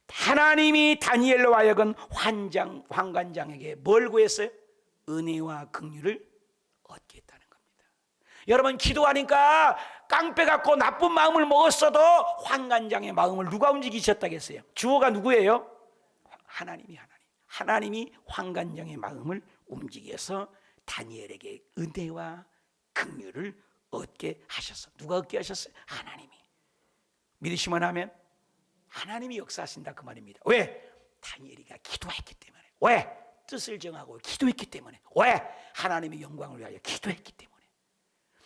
하나님이 다니엘로 하여금 환관장에게 뭘 구했어요? 은혜와 긍휼을 얻게 했다는 겁니다. 여러분, 기도하니까 깡패 같고 나쁜 마음을 먹었어도 환관장의 마음을 누가 움직이셨다겠어요? 주어가 누구예요? 하나님이 환관장의 마음을 움직여서 다니엘에게 은혜와 긍휼을 얻게 하셨어. 누가 얻게 하셨어요? 하나님이. 믿으시면 하면 하나님이 역사하신다 그 말입니다. 왜? 다니엘이가 기도했기 때문에. 왜? 뜻을 정하고 기도했기 때문에. 왜? 하나님의 영광을 위하여 기도했기 때문에.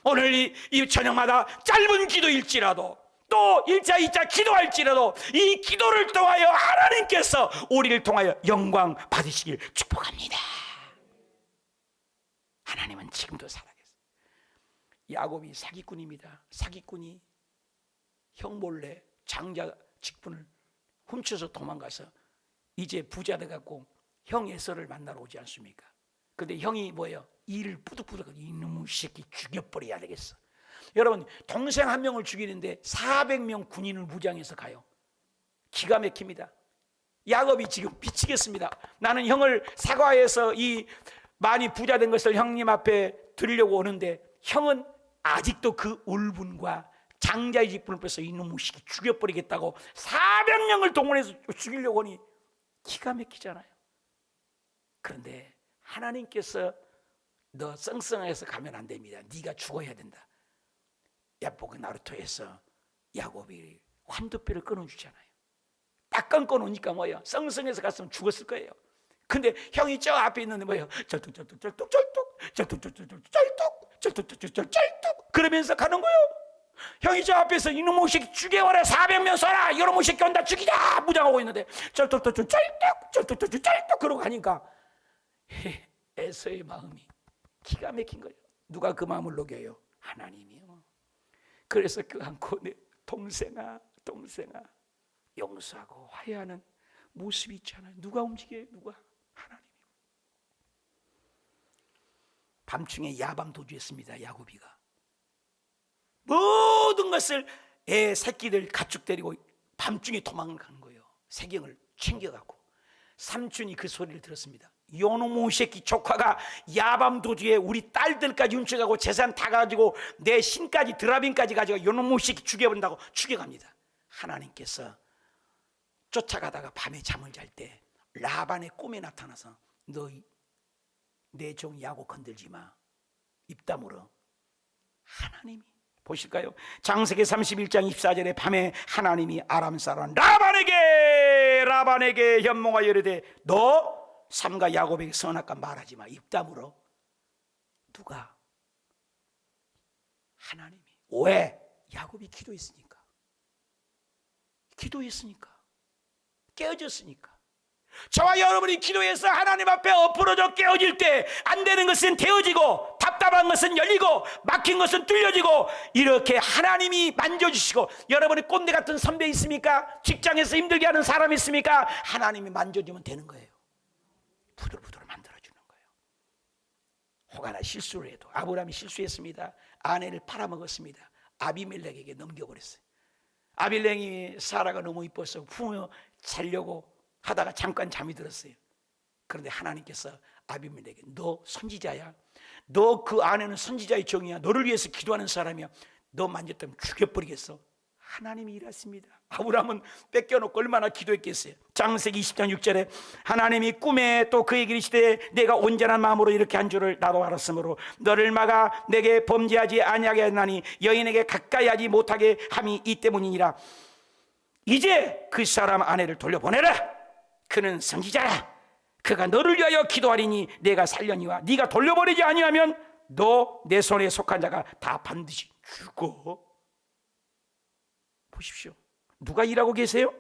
오늘 이 저녁마다 짧은 기도일지라도, 또 1차 2차 기도할지라도 이 기도를 통하여 하나님께서 우리를 통하여 영광 받으시길 축복합니다. 하나님은 지금도 살아계세요. 야곱이 사기꾼입니다. 사기꾼이 형 몰래 장자 직분을 훔쳐서 도망가서 이제 부자 돼갖고 형 에서를 만나러 오지 않습니까? 근데 형이 뭐예요? 이를 뿌득뿌득, 이놈의 새끼 죽여버려야 되겠어. 여러분, 동생 한 명을 죽이는데 400명 군인을 무장해서 가요. 기가 막힙니다. 야곱이 지금 미치겠습니다. 나는 형을 사과해서 이 많이 부자 된 것을 형님 앞에 드리려고 오는데 형은 아직도 그 울분과 장자의 직분을 빼서 이놈의 새끼 죽여버리겠다고 400명을 동원해서 죽이려고 하니 기가 막히잖아요. 그런데 하나님께서 너 썽썽해서 가면 안 됩니다. 네가 죽어야 된다. 야복의 나루토에서 야곱이 환도뼈를 끊어주잖아요. 딱 끊고 놓으니까 뭐예요? 썽썽해서 갔으면 죽었을 거예요. 근데 형이 저 앞에 있는데 뭐예요? 쩔뚝 그러면서 가는 거예요. 형이 저 앞에서 이놈의 새끼 죽여버려, 400명 쏴라, 이놈의 새끼 온다, 죽이자 무장하고 있는데 쩔뚝 그러고 가니까 에서의 마음이 기가 막힌 거예요. 누가 그 마음을 녹여요? 하나님이요. 그래서 그 안고 내 동생아 용서하고 화해하는 모습이 있잖아요. 누가 움직여요? 누가? 하나님이요. 밤중에 야밤 도주했습니다. 야곱이가 모든 것을 애 새끼들 가축 데리고 밤중에 도망을 가는 거예요. 새경을 챙겨갖고 삼촌이 그 소리를 들었습니다. 요놈의 새끼 조카가 야밤 도주에 우리 딸들까지 훔쳐가고 재산 다 가지고 내 신까지 드라빈까지 가지고 요놈의 새끼 죽여본다고 죽여갑니다. 하나님께서 쫓아가다가 밤에 잠을 잘 때 라반의 꿈에 나타나서 너 내 종 야곱 건들지 마, 입 다물어. 하나님이 보실까요? 창세기 31장 24절에 밤에 하나님이 아람 사람 라반에게 현몽하여 이르되 너 삼가 야곱에게 선악과 말하지 마, 입 다물어. 누가? 하나님이. 왜? 야곱이 기도했으니까 깨어졌으니까. 저와 여러분이 기도해서 하나님 앞에 엎어져 깨어질 때 안 되는 것은 되어지고 답답한 것은 열리고 막힌 것은 뚫려지고 이렇게 하나님이 만져주시고, 여러분의 꼰대 같은 선배 있습니까? 직장에서 힘들게 하는 사람 있습니까? 하나님이 만져주면 되는 거예요. 부들부들 만들어주는 거예요. 혹 하나 실수를 해도, 아브라함이 실수했습니다. 아내를 팔아먹었습니다. 아비멜렉에게 넘겨버렸어요. 아비멜렉이 사라가 너무 이뻐서 품어 자려고 하다가 잠깐 잠이 들었어요. 그런데 하나님께서 아비멜렉에게 너 선지자야, 너 그 아내는 선지자의 종이야, 너를 위해서 기도하는 사람이야, 너 만졌다면 죽여버리겠어. 하나님이 일하십니다. 아브라함은 뺏겨놓고 얼마나 기도했겠어요. 창세기 20장 6절에 하나님이 꿈에 또 그에게 이르시되 내가 온전한 마음으로 이렇게 한 줄을 나도 알았으므로 너를 막아 내게 범죄하지 아니하게 하나니 여인에게 가까이 하지 못하게 함이 이 때문이니라. 이제 그 사람 아내를 돌려보내라. 그는 선지자라. 그가 너를 위하여 기도하리니 내가 살려니와 네가 돌려보내지 아니하면 너 내 손에 속한 자가 다 반드시 죽어. 보십시오. 누가 일하고 계세요?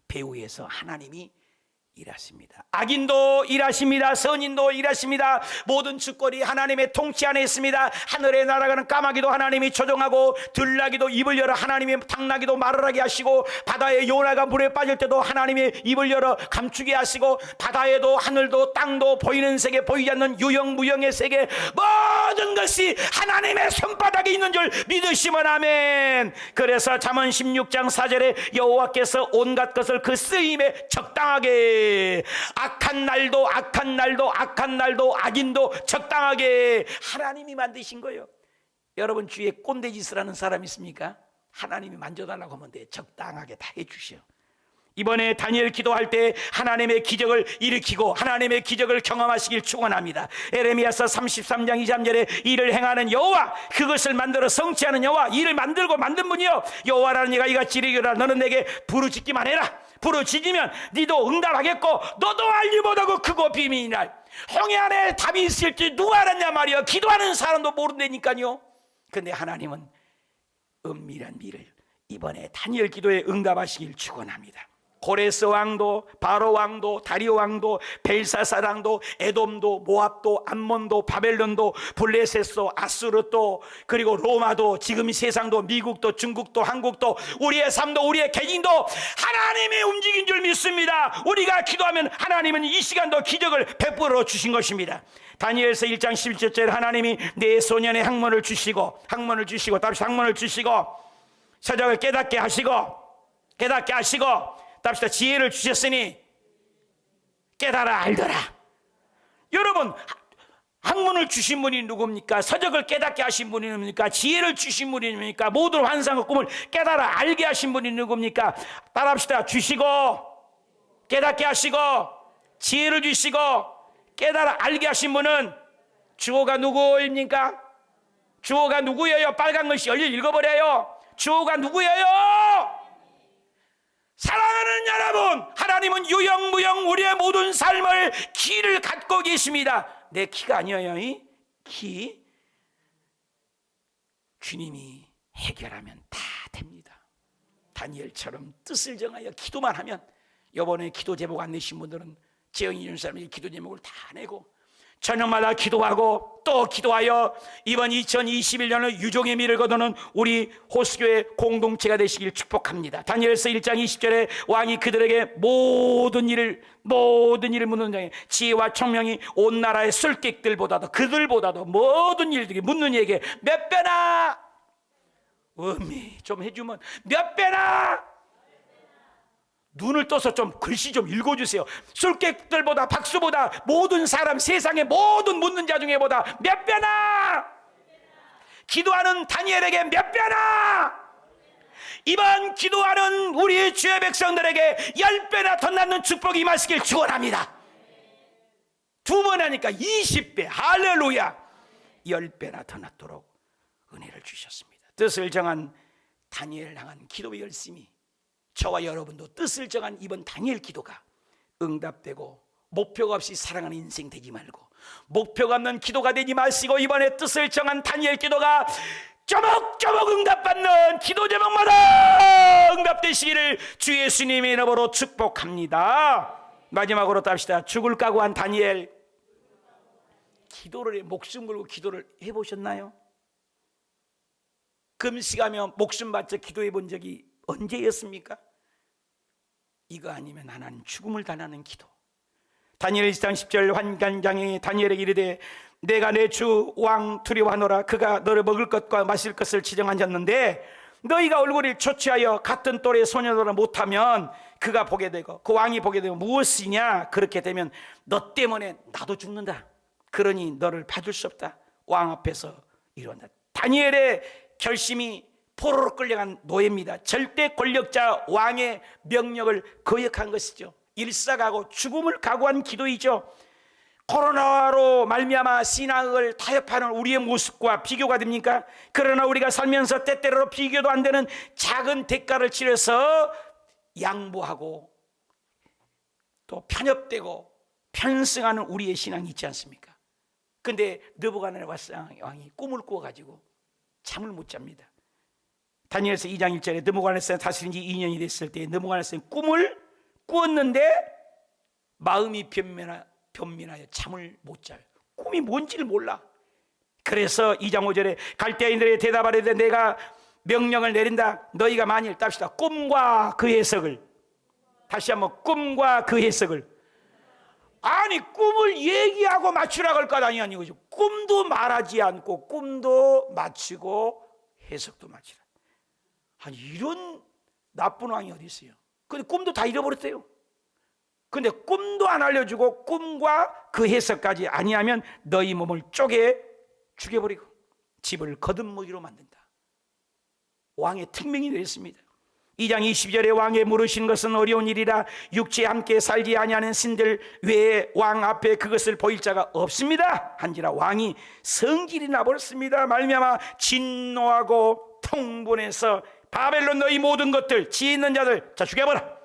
배후에서 하나님이 일하십니다. 악인도 일하십니다. 선인도 일하십니다. 모든 주권이 하나님의 통치 안에 있습니다. 하늘에 날아가는 까마귀도 하나님이 조종하고, 들나귀도 입을 열어 하나님이 당나귀도 말을 하게 하시고, 바다에 요나가 물에 빠질 때도 하나님이 입을 열어 감추게 하시고, 바다에도 하늘도 땅도 보이는 세계 보이지 않는 유형무형의 세계 모든 것이 하나님의 손바닥에 있는 줄 믿으시면 아멘. 그래서 잠언 16장 4절에 여호와께서 온갖 것을 그 쓰임에 적당하게, 악한 날도 악인도 적당하게 하나님이 만드신 거예요. 여러분 주위에 꼰대짓을 하는 사람 있습니까? 하나님이 만져달라고 하면 돼. 적당하게 다 해주셔. 이번에 다니엘 기도할 때 하나님의 기적을 일으키고 하나님의 기적을 경험하시길 축원합니다. 에레미야서 33장 2절에 이를 행하는 여호와, 그것을 만들어 성취하는 여호와, 이를 만들고 만든 분이요 여호와라는 이가 이같이 이르기를 너는 내게 부르짖기만 해라. 부르짖으면 니도 응답하겠고 너도 알지 못하고 크고 비밀이날. 홍해 안에 답이 있을지 누가 알았냐 말이요. 기도하는 사람도 모른다니까요. 근데 하나님은 은밀한 미를 이번에 다니엘 기도에 응답하시길 축원합니다. 고레스 왕도, 바로 왕도, 다리오 왕도, 벨사살 왕도, 에돔도, 모압도, 암몬도, 바벨론도, 블레셋도, 아수르도, 그리고 로마도, 지금 세상도, 미국도, 중국도, 한국도, 우리의 삶도, 우리의 개인도 하나님이 움직인 줄 믿습니다. 우리가 기도하면 하나님은 이 시간도 기적을 베풀어 주신 것입니다. 다니엘서 1장 11절에 하나님이 내 소년의 학문을 주시고 다시 학문을 주시고 서적을 깨닫게 하시고 답시다. 지혜를 주셨으니 깨달아 알더라. 여러분, 학문을 주신 분이 누굽니까? 서적을 깨닫게 하신 분이 누굽니까? 지혜를 주신 분이 누굽니까? 모든 환상과 꿈을 깨달아 알게 하신 분이 누굽니까? 따라합시다. 주시고 깨닫게 하시고 지혜를 주시고 깨달아 알게 하신 분은 주어가 누구입니까? 주어가 누구예요? 빨간 글씨 얼른 읽어버려요. 주어가 누구예요? 사랑하는 여러분, 하나님은 유영무영 우리의 모든 삶을 키를 갖고 계십니다. 내 키가 아니에요. 이 키 주님이 해결하면 다 됩니다. 다니엘처럼 뜻을 정하여 기도만 하면, 이번에 기도 제목 안 내신 분들은 재영이 준 사람이 기도 제목을 다 내고 저녁마다 기도하고 또 기도하여 이번 2021년을 유종의 미를 거두는 우리 호수교회 공동체가 되시길 축복합니다. 다니엘서 1장 20절에 왕이 그들에게 모든 일을 묻는 자에 지혜와 총명이 온 나라의 술객들보다도 그들보다도 모든 일들이 묻는 이에게 몇 배나, 음미 좀 해주면 몇 배나, 눈을 떠서 좀 글씨 좀 읽어주세요. 술객들보다, 박수보다, 모든 사람, 세상의 모든 묻는 자 중에 보다 몇 배나, 기도하는 다니엘에게 몇 배나, 이번 기도하는 우리 주의 백성들에게 10배나 더 낳는 축복이 임하시길 축원합니다. 두 번 하니까 20배, 할렐루야. 10배나 더 낳도록 은혜를 주셨습니다. 뜻을 정한 다니엘을 향한 기도의 열심이, 저와 여러분도 뜻을 정한 이번 다니엘 기도가 응답되고, 목표가 없이 살아가는 인생 되지 말고 목표가 없는 기도가 되지 마시고, 이번에 뜻을 정한 다니엘 기도가 쪼목쪼목 응답받는 기도 제목마다 응답되시기를 주 예수님의 이름으로 축복합니다. 마지막으로 또 합시다. 죽을 각오한 다니엘. 기도를 해, 목숨 걸고 기도를 해보셨나요? 금식하며 목숨 바쳐 기도해 본 적이 언제였습니까? 이거 아니면 하나는 죽음을 당하는 기도. 다니엘 1장 10절 환관장이 다니엘에게 이르되 내가 내 주 왕 두려워하노라. 그가 너를 먹을 것과 마실 것을 지정하셨는데 너희가 얼굴을 초취하여 같은 또래 소녀들을 못하면 그가 보게 되고 그 왕이 보게 되면 무엇이냐? 그렇게 되면 너 때문에 나도 죽는다. 그러니 너를 봐줄 수 없다. 왕 앞에서 이런다. 다니엘의 결심이 포로로 끌려간 노예입니다. 절대 권력자 왕의 명령을 거역한 것이죠. 일사가고 죽음을 각오한 기도이죠. 코로나로 말미암아 신앙을 타협하는 우리의 모습과 비교가 됩니까? 그러나 우리가 살면서 때때로 비교도 안 되는 작은 대가를 치러서 양보하고 또 편협되고 편승하는 우리의 신앙이 있지 않습니까? 근데 느부갓네살 왕이 꿈을 꾸어가지고 잠을 못 잡니다. 다니엘서 2장 1절에 느부갓네살 다스린 지 2년이 됐을 때 느부갓네살이 꿈을 꾸었는데 마음이 변민하여 잠을 못 자요. 꿈이 뭔지를 몰라. 그래서 2장 5절에 갈대아인들에게 대답하려되 내가 명령을 내린다. 너희가 만일 답시다. 꿈과 그 해석을, 다시 한번 꿈과 그 해석을. 아니 꿈을 얘기하고 맞추라고 할 것 아니냐는 거죠. 꿈도 말하지 않고 꿈도 맞추고 해석도 맞추라. 아니 이런 나쁜 왕이 어디 있어요? 근데 꿈도 다 잃어버렸대요. 근데 꿈도 안 알려주고 꿈과 그 해석까지 아니하면 너희 몸을 쪼개 죽여버리고 집을 거듭먹이로 만든다. 왕의 특명이 되었습니다. 2장 20절에 왕의 물으신 것은 어려운 일이라 육체에 함께 살지 아니하는 신들 외에 왕 앞에 그것을 보일 자가 없습니다 한지라 왕이 성질이 나버렸습니다. 말미암아 진노하고 통분해서 바벨론 너희 모든 것들 지혜 있는 자들 자 죽여버라.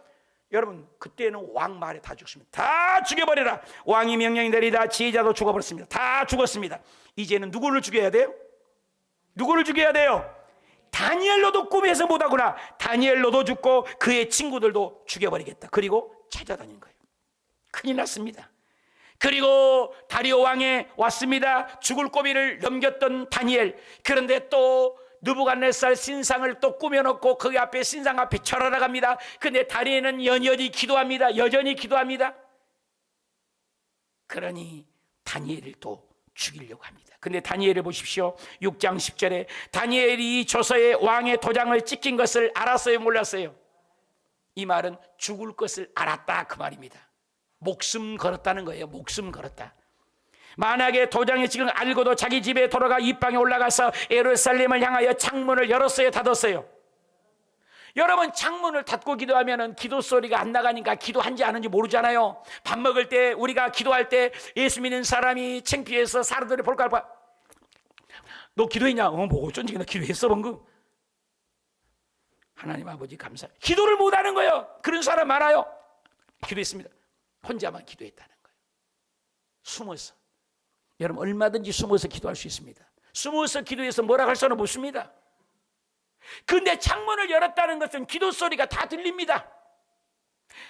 여러분 그때는 왕 말에 다 죽습니다. 다 죽여버리라. 왕이 명령이 내리다 지혜자도 죽어버렸습니다. 다 죽었습니다. 이제는 누구를 죽여야 돼요? 누구를 죽여야 돼요? 다니엘로도 꿈에서 못하구나. 다니엘로도 죽고 그의 친구들도 죽여버리겠다. 그리고 찾아다닌 거예요. 큰일 났습니다. 그리고 다리오 왕에 왔습니다. 죽을 고비를 넘겼던 다니엘. 그런데 또 느부갓네살 신상을 또 꾸며놓고 거기 앞에 신상 앞에 절하러 갑니다. 근데 다니엘은 여전히 기도합니다. 여전히 기도합니다. 그러니 다니엘을 또 죽이려고 합니다. 근데 다니엘을 보십시오. 6장 10절에 다니엘이 조서에 왕의 도장을 찍힌 것을 알았어요, 몰랐어요? 이 말은 죽을 것을 알았다 그 말입니다. 목숨 걸었다는 거예요. 목숨 걸었다. 만약에 도장에 찍은 걸 알고도 자기 집에 돌아가 입방에 올라가서 예루살렘을 향하여 창문을 열었어요, 닫았어요? 여러분 창문을 닫고 기도하면 기도 소리가 안 나가니까 기도한지 안 한지 모르잖아요. 밥 먹을 때 우리가 기도할 때 예수 믿는 사람이 창피해서 사람들이 볼까 봐. 너 기도했냐? 뭐 어쩐지 나 기도했어 방금. 하나님 아버지 감사해요. 기도를 못하는 거예요. 그런 사람 많아요. 기도했습니다. 혼자만 기도했다는 거예요. 숨어서. 여러분 얼마든지 숨어서 기도할 수 있습니다. 숨어서 기도해서 뭐라 할 수는 없습니다. 근데 창문을 열었다는 것은 기도 소리가 다 들립니다.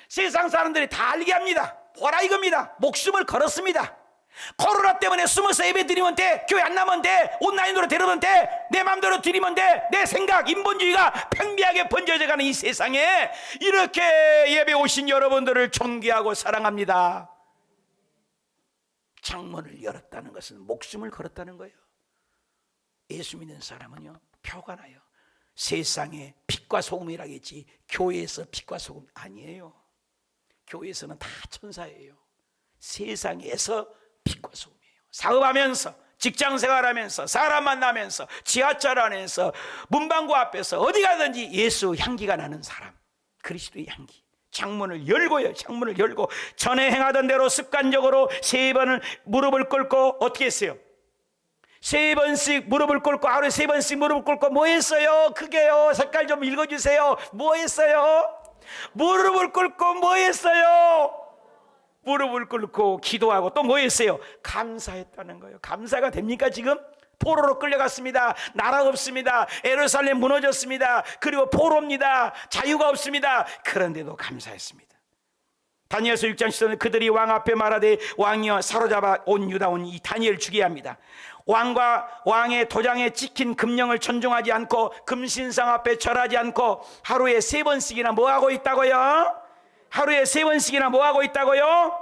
세상 사람들이 다 알게 합니다. 보라 이겁니다. 목숨을 걸었습니다. 코로나 때문에 숨어서 예배 드리면 돼, 교회 안 나면 돼, 온라인으로 데려면 돼, 내 마음대로 드리면 돼, 내 생각, 인본주의가 팽배하게 번져져가는 이 세상에 이렇게 예배 오신 여러분들을 존귀하고 사랑합니다. 창문을 열었다는 것은 목숨을 걸었다는 거예요. 예수 믿는 사람은요 표가 나요. 세상에 빛과 소금이라겠지 교회에서 빛과 소금 아니에요. 교회에서는 다 천사예요. 세상에서 빛과 소금이에요. 사업하면서, 직장생활하면서, 사람 만나면서, 지하철 안에서, 문방구 앞에서 어디 가든지 예수 향기가 나는 사람, 그리스도의 향기. 창문을 열고요. 창문을 열고 전에 행하던 대로 습관적으로 3번을 무릎을 꿇고 어떻게 했어요? 3번씩 무릎을 꿇고, 하루에 3번씩 무릎을 꿇고 뭐 했어요? 그게요, 색깔 좀 읽어주세요. 뭐 했어요? 무릎을 꿇고 뭐 했어요? 무릎을 꿇고 기도하고 또 뭐 했어요? 감사했다는 거예요. 감사가 됩니까 지금? 포로로 끌려갔습니다. 나라 없습니다. 예루살렘 무너졌습니다. 그리고 포로입니다. 자유가 없습니다. 그런데도 감사했습니다. 다니엘서 6장 10절에 그들이 왕 앞에 말하되 왕이여 사로잡아 온 유다 온 이 다니엘 죽여야 합니다. 왕과 왕의 도장에 찍힌 금령을 천종하지 않고 금신상 앞에 절하지 않고 하루에 3번씩이나 뭐하고 있다고요? 하루에 3번씩이나 뭐하고 있다고요?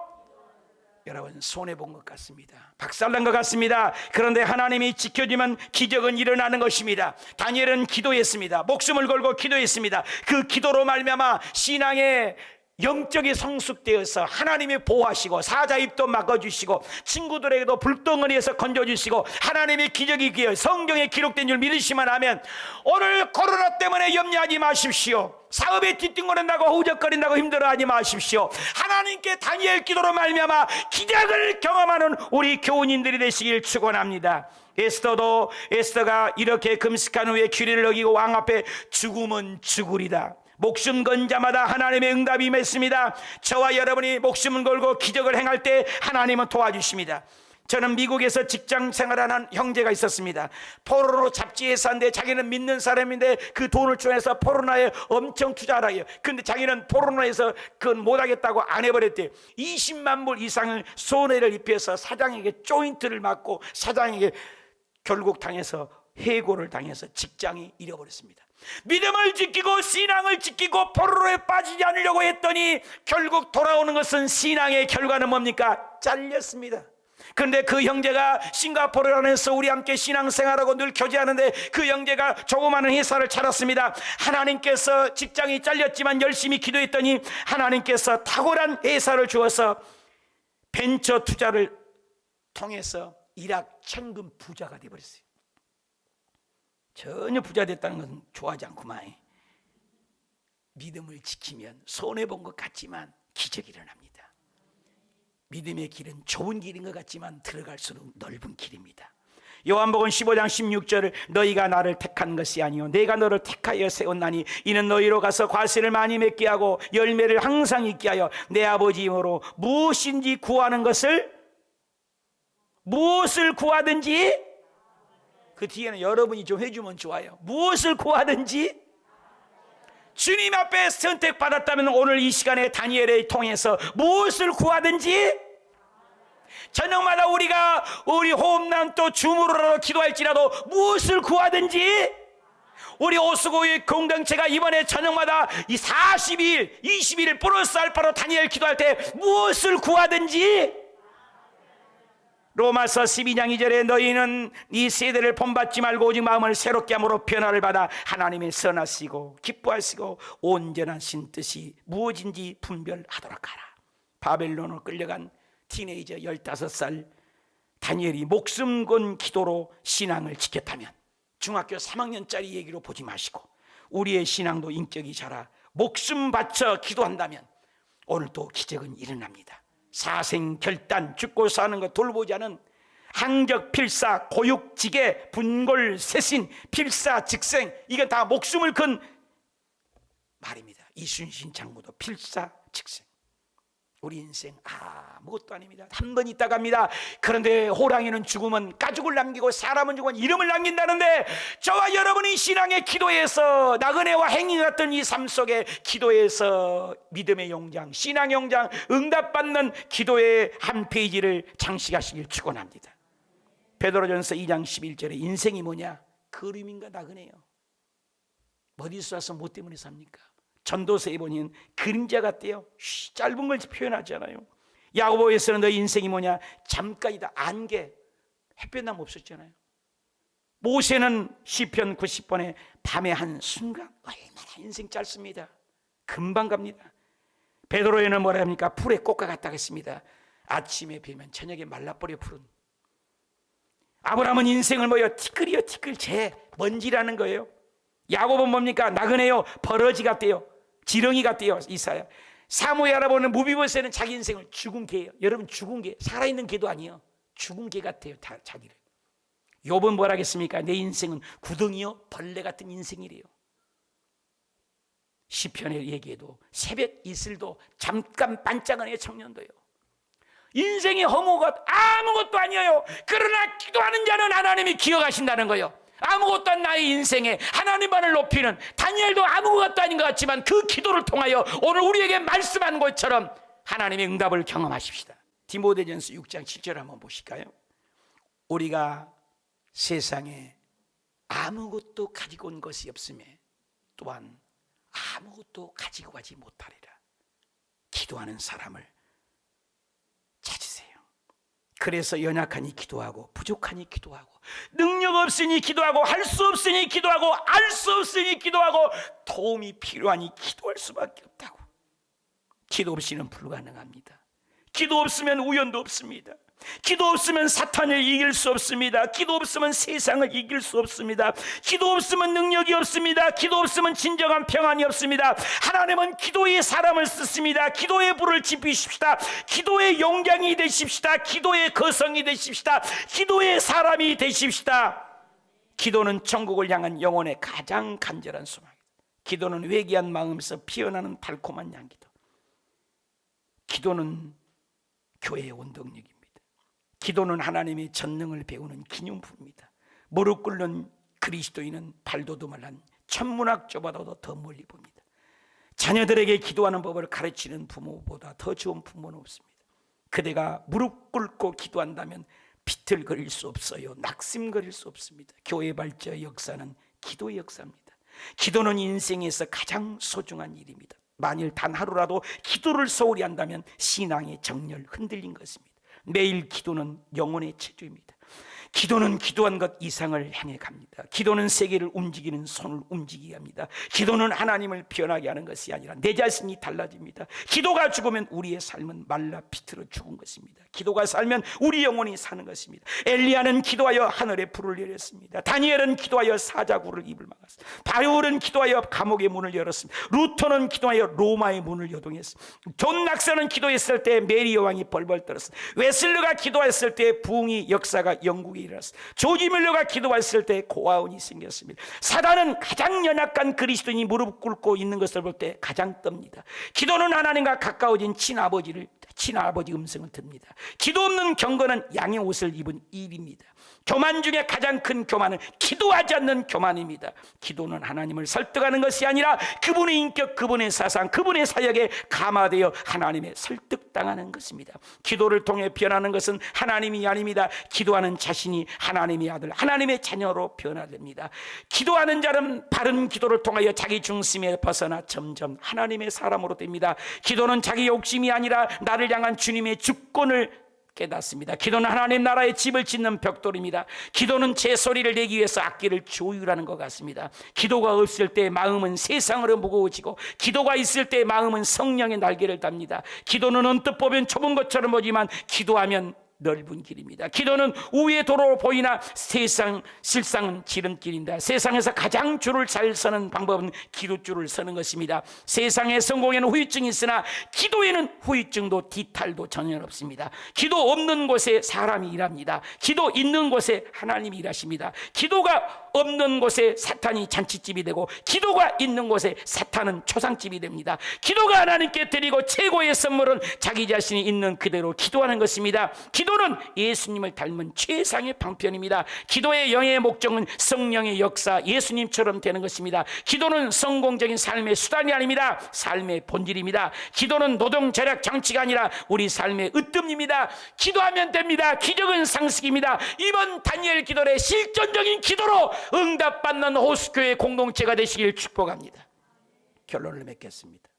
여러분 손해본 것 같습니다. 박살난 것 같습니다. 그런데 하나님이 지켜주면 기적은 일어나는 것입니다. 다니엘은 기도했습니다. 목숨을 걸고 기도했습니다. 그 기도로 말미암아 신앙의 영적이 성숙되어서 하나님이 보호하시고 사자 입도 막아주시고 친구들에게도 불덩어리에서 건져주시고 하나님의 기적이 기여 성경에 기록된 줄 믿으시면 하면 오늘 코로나 때문에 염려하지 마십시오. 사업에 뒤뚱거린다고 허우적거린다고 힘들어하지 마십시오. 하나님께 다니엘 기도로 말미암아 기적을 경험하는 우리 교우님들이 되시길 축원합니다. 에스더가 이렇게 금식한 후에 규례를 어기고 왕 앞에 죽으면 죽으리다. 목숨 건 자마다 하나님의 응답이 임했습니다. 저와 여러분이 목숨을 걸고 기적을 행할 때 하나님은 도와주십니다. 저는 미국에서 직장 생활하는 형제가 있었습니다. 포로로 잡지회사인데 자기는 믿는 사람인데 그 돈을 통해서 포로나에 엄청 투자를 해요. 근데 자기는 포로나에서 그건 못하겠다고 안 해버렸대요. 20만 불 이상을 손해를 입혀서 사장에게 조인트를 맞고 사장에게 결국 당해서 해고를 당해서 직장이 잃어버렸습니다. 믿음을 지키고 신앙을 지키고 포로로에 빠지지 않으려고 했더니 결국 돌아오는 것은 신앙의 결과는 뭡니까? 잘렸습니다. 그런데 그 형제가 싱가포르 안에서 우리 함께 신앙생활하고 늘 교제하는데 그 형제가 조그마한 회사를 차렸습니다. 하나님께서 직장이 잘렸지만 열심히 기도했더니 하나님께서 탁월한 회사를 주어서 벤처 투자를 통해서 일확천금 부자가 되어버렸어요. 전혀 부자 됐다는 것은 좋아하지 않구만. 믿음을 지키면 손해본 것 같지만 기적이 일어납니다. 믿음의 길은 좁은 길인 것 같지만 들어갈수록 넓은 길입니다. 요한복음 15장 16절을 너희가 나를 택한 것이 아니요 내가 너를 택하여 세웠나니 이는 너희로 가서 과실을 많이 맺게 하고 열매를 항상 있게 하여 내 아버지 이름으로 무엇인지 구하는 것을 무엇을 구하든지 그 뒤에는 여러분이 좀 해주면 좋아요. 무엇을 구하든지 주님 앞에 선택받았다면 오늘 이 시간에 다니엘을 통해서 무엇을 구하든지 저녁마다 우리가 우리 호흡난 또 줌으로 기도할지라도 무엇을 구하든지 우리 오수고의 공동체가 이번에 저녁마다 이 42일 21일 플러스 알파로 다니엘 기도할 때 무엇을 구하든지 로마서 12장 2절에 너희는 이 세대를 본받지 말고 오직 마음을 새롭게 함으로 변화를 받아 하나님의 선하시고 기뻐하시고 온전하신 뜻이 무엇인지 분별하도록 하라. 바벨론으로 끌려간 티네이저 15살 다니엘이 목숨 건 기도로 신앙을 지켰다면 중학교 3학년짜리 얘기로 보지 마시고 우리의 신앙도 인격이 자라 목숨 바쳐 기도한다면 오늘 또 기적은 일어납니다. 사생결단 죽고 사는 것 돌보지 않은 항적 필사 고육지계 분골 세신 필사즉생 이건 다 목숨을 건 말입니다. 이순신 장군도 필사즉생. 우리 인생 아무것도 아닙니다. 한 번 있다 갑니다. 그런데 호랑이는 죽으면 가죽을 남기고 사람은 죽으면 이름을 남긴다는데, 저와 여러분이 신앙의 기도에서 나그네와 행위 같은 이 삶 속에 기도에서 믿음의 용장, 신앙의 용장, 응답받는 기도의 한 페이지를 장식하시길 축원합니다. 베드로전서 2장 11절에 인생이 뭐냐? 그림인가 나그네요. 어디서 와서 뭐 때문에 삽니까? 전도서에 보니 그림자 같대요. 짧은 걸 표현하지 않아요. 야고보에서는 너 인생이 뭐냐? 잠깐이다. 안개. 햇볕남 없었잖아요. 모세는 시편 90번에 밤의 한 순간, 얼마나 인생 짧습니다. 금방 갑니다. 베드로에는 뭐라 합니까? 풀의 꽃과 같다고 했습니다. 아침에 비면 저녁에 말라버려 푸른. 아브라함은 인생을 뭐요? 티끌이요, 티끌. 재, 먼지라는 거예요. 야곱은 뭡니까? 나그네요, 버러지 같대요. 지렁이 같대요. 이사야. 사무엘 알아보는 무비보셋은 자기 인생을 죽은 개예요. 여러분, 죽은 개, 살아있는 개도 아니에요. 죽은 개 같아요. 다 자기를. 욥은 뭐라 하겠습니까? 내 인생은 구덩이요, 벌레 같은 인생이래요. 시편에 얘기해도 새벽 이슬도 잠깐 반짝하는 청년도요. 인생의 허무가 아무것도 아니에요. 그러나 기도하는 자는 하나님이 기억하신다는 거예요. 아무것도 안 나의 인생에 하나님만을 높이는 다니엘도 아무것도 아닌 것 같지만 그 기도를 통하여 오늘 우리에게 말씀한 것처럼 하나님의 응답을 경험하십시다. 디모데전서 6장 7절 한번 보실까요? 우리가 세상에 아무것도 가지고 온 것이 없음에 또한 아무것도 가지고 가지 못하리라. 기도하는 사람을 찾으세요. 그래서 연약하니 기도하고, 부족하니 기도하고, 능력 없으니 기도하고, 할 수 없으니 기도하고, 알 수 없으니 기도하고, 도움이 필요하니 기도할 수밖에 없다고. 기도 없이는 불가능합니다. 기도 없으면 우연도 없습니다. 기도 없으면 사탄을 이길 수 없습니다. 기도 없으면 세상을 이길 수 없습니다. 기도 없으면 능력이 없습니다. 기도 없으면 진정한 평안이 없습니다. 하나님은 기도의 사람을 쓰십니다. 기도의 불을 지피십시다. 기도의 용장이 되십시다. 기도의 거성이 되십시다. 기도의 사람이 되십시다. 기도는 천국을 향한 영혼의 가장 간절한 소망입니다. 기도는 회개한 마음에서 피어나는 달콤한 향기도. 기도는 교회의 원동력입니다. 기도는 하나님의 전능을 배우는 기념품입니다. 무릎 꿇는 그리스도인은 발돋움을 천문학자보다도 더 멀리 봅니다. 자녀들에게 기도하는 법을 가르치는 부모보다 더 좋은 부모는 없습니다. 그대가 무릎 꿇고 기도한다면 비틀거릴 수 없어요. 낙심거릴 수 없습니다. 교회 발전의 역사는 기도의 역사입니다. 기도는 인생에서 가장 소중한 일입니다. 만일 단 하루라도 기도를 소홀히 한다면 신앙의 정렬 흔들린 것입니다. 매일 기도는 영혼의 체조입니다. 기도는 기도한 것 이상을 향해 갑니다. 기도는 세계를 움직이는 손을 움직이게 합니다. 기도는 하나님을 변하게 하는 것이 아니라 내 자신이 달라집니다. 기도가 죽으면 우리의 삶은 말라 비틀어 죽은 것입니다. 기도가 살면 우리 영혼이 사는 것입니다. 엘리야는 기도하여 하늘에 불을 내렸습니다. 다니엘은 기도하여 사자굴을 입을 막았습니다. 바울은 기도하여 감옥의 문을 열었습니다. 루터는 기도하여 로마의 문을 여동했습니다. 존 낙서는 기도했을 때 메리 여왕이 벌벌 떨었습니다. 웨슬러가 기도했을 때 부흥이 역사가 영국에 일어났습니다. 조지 밀러가 기도했을 때 고아원이 생겼습니다. 사단은 가장 연약한 그리스도인이 무릎 꿇고 있는 것을 볼 때 가장 떱니다. 기도는 하나님과 가까워진 친아버지 음성을 듭니다. 기도 없는 경건은 양의 옷을 입은 일입니다. 교만 중에 가장 큰 교만은 기도하지 않는 교만입니다. 기도는 하나님을 설득하는 것이 아니라 그분의 인격, 그분의 사상, 그분의 사역에 감화되어 하나님의 설득당하는 것입니다. 기도를 통해 변하는 것은 하나님이 아닙니다. 기도하는 자신이 하나님의 아들, 하나님의 자녀로 변화됩니다. 기도하는 자는 바른 기도를 통하여 자기 중심에 벗어나 점점 하나님의 사람으로 됩니다. 기도는 자기 욕심이 아니라 나를 향한 주님의 주권을 깨닫습니다. 기도는 하나님 나라의 집을 짓는 벽돌입니다. 기도는 제 소리를 내기 위해서 악기를 조율하는 것 같습니다. 기도가 없을 때 마음은 세상으로 무거워지고, 기도가 있을 때 마음은 성령의 날개를 답니다. 기도는 언뜻 보면 좁은 것처럼 보지만 기도하면 넓은 길입니다. 기도는 우회의 도로 보이나 실상은 지름길입니다. 세상에서 가장 줄을 잘 서는 방법은 기도줄을 서는 것입니다. 세상의 성공에는 후유증이 있으나 기도에는 후유증도 뒤탈도 전혀 없습니다. 기도 없는 곳에 사람이 일합니다. 기도 있는 곳에 하나님이 일하십니다. 기도가 없는 곳에 사탄이 잔치집이 되고 기도가 있는 곳에 사탄은 초상집이 됩니다. 기도가 하나님께 드리고 최고의 선물은 자기 자신이 있는 그대로 기도하는 것입니다. 기도는 예수님을 닮은 최상의 방편입니다. 기도의 영의 목적은 성령의 역사, 예수님처럼 되는 것입니다. 기도는 성공적인 삶의 수단이 아닙니다. 삶의 본질입니다. 기도는 노동 절약 장치가 아니라 우리 삶의 으뜸입니다. 기도하면 됩니다. 기적은 상식입니다. 이번 다니엘 기도의 실전적인 기도로 응답받는 호수교회 공동체가 되시길 축복합니다. 결론을 맺겠습니다.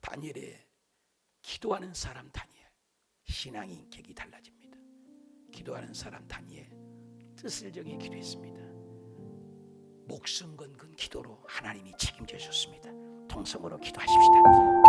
다니엘의 기도하는 사람 다니엘, 신앙의 인격이 달라집니다. 기도하는 사람 다니엘, 뜻을 정해 기도했습니다. 목숨 건 기도로 하나님이 책임져 주셨습니다. 통성으로 기도하십시다.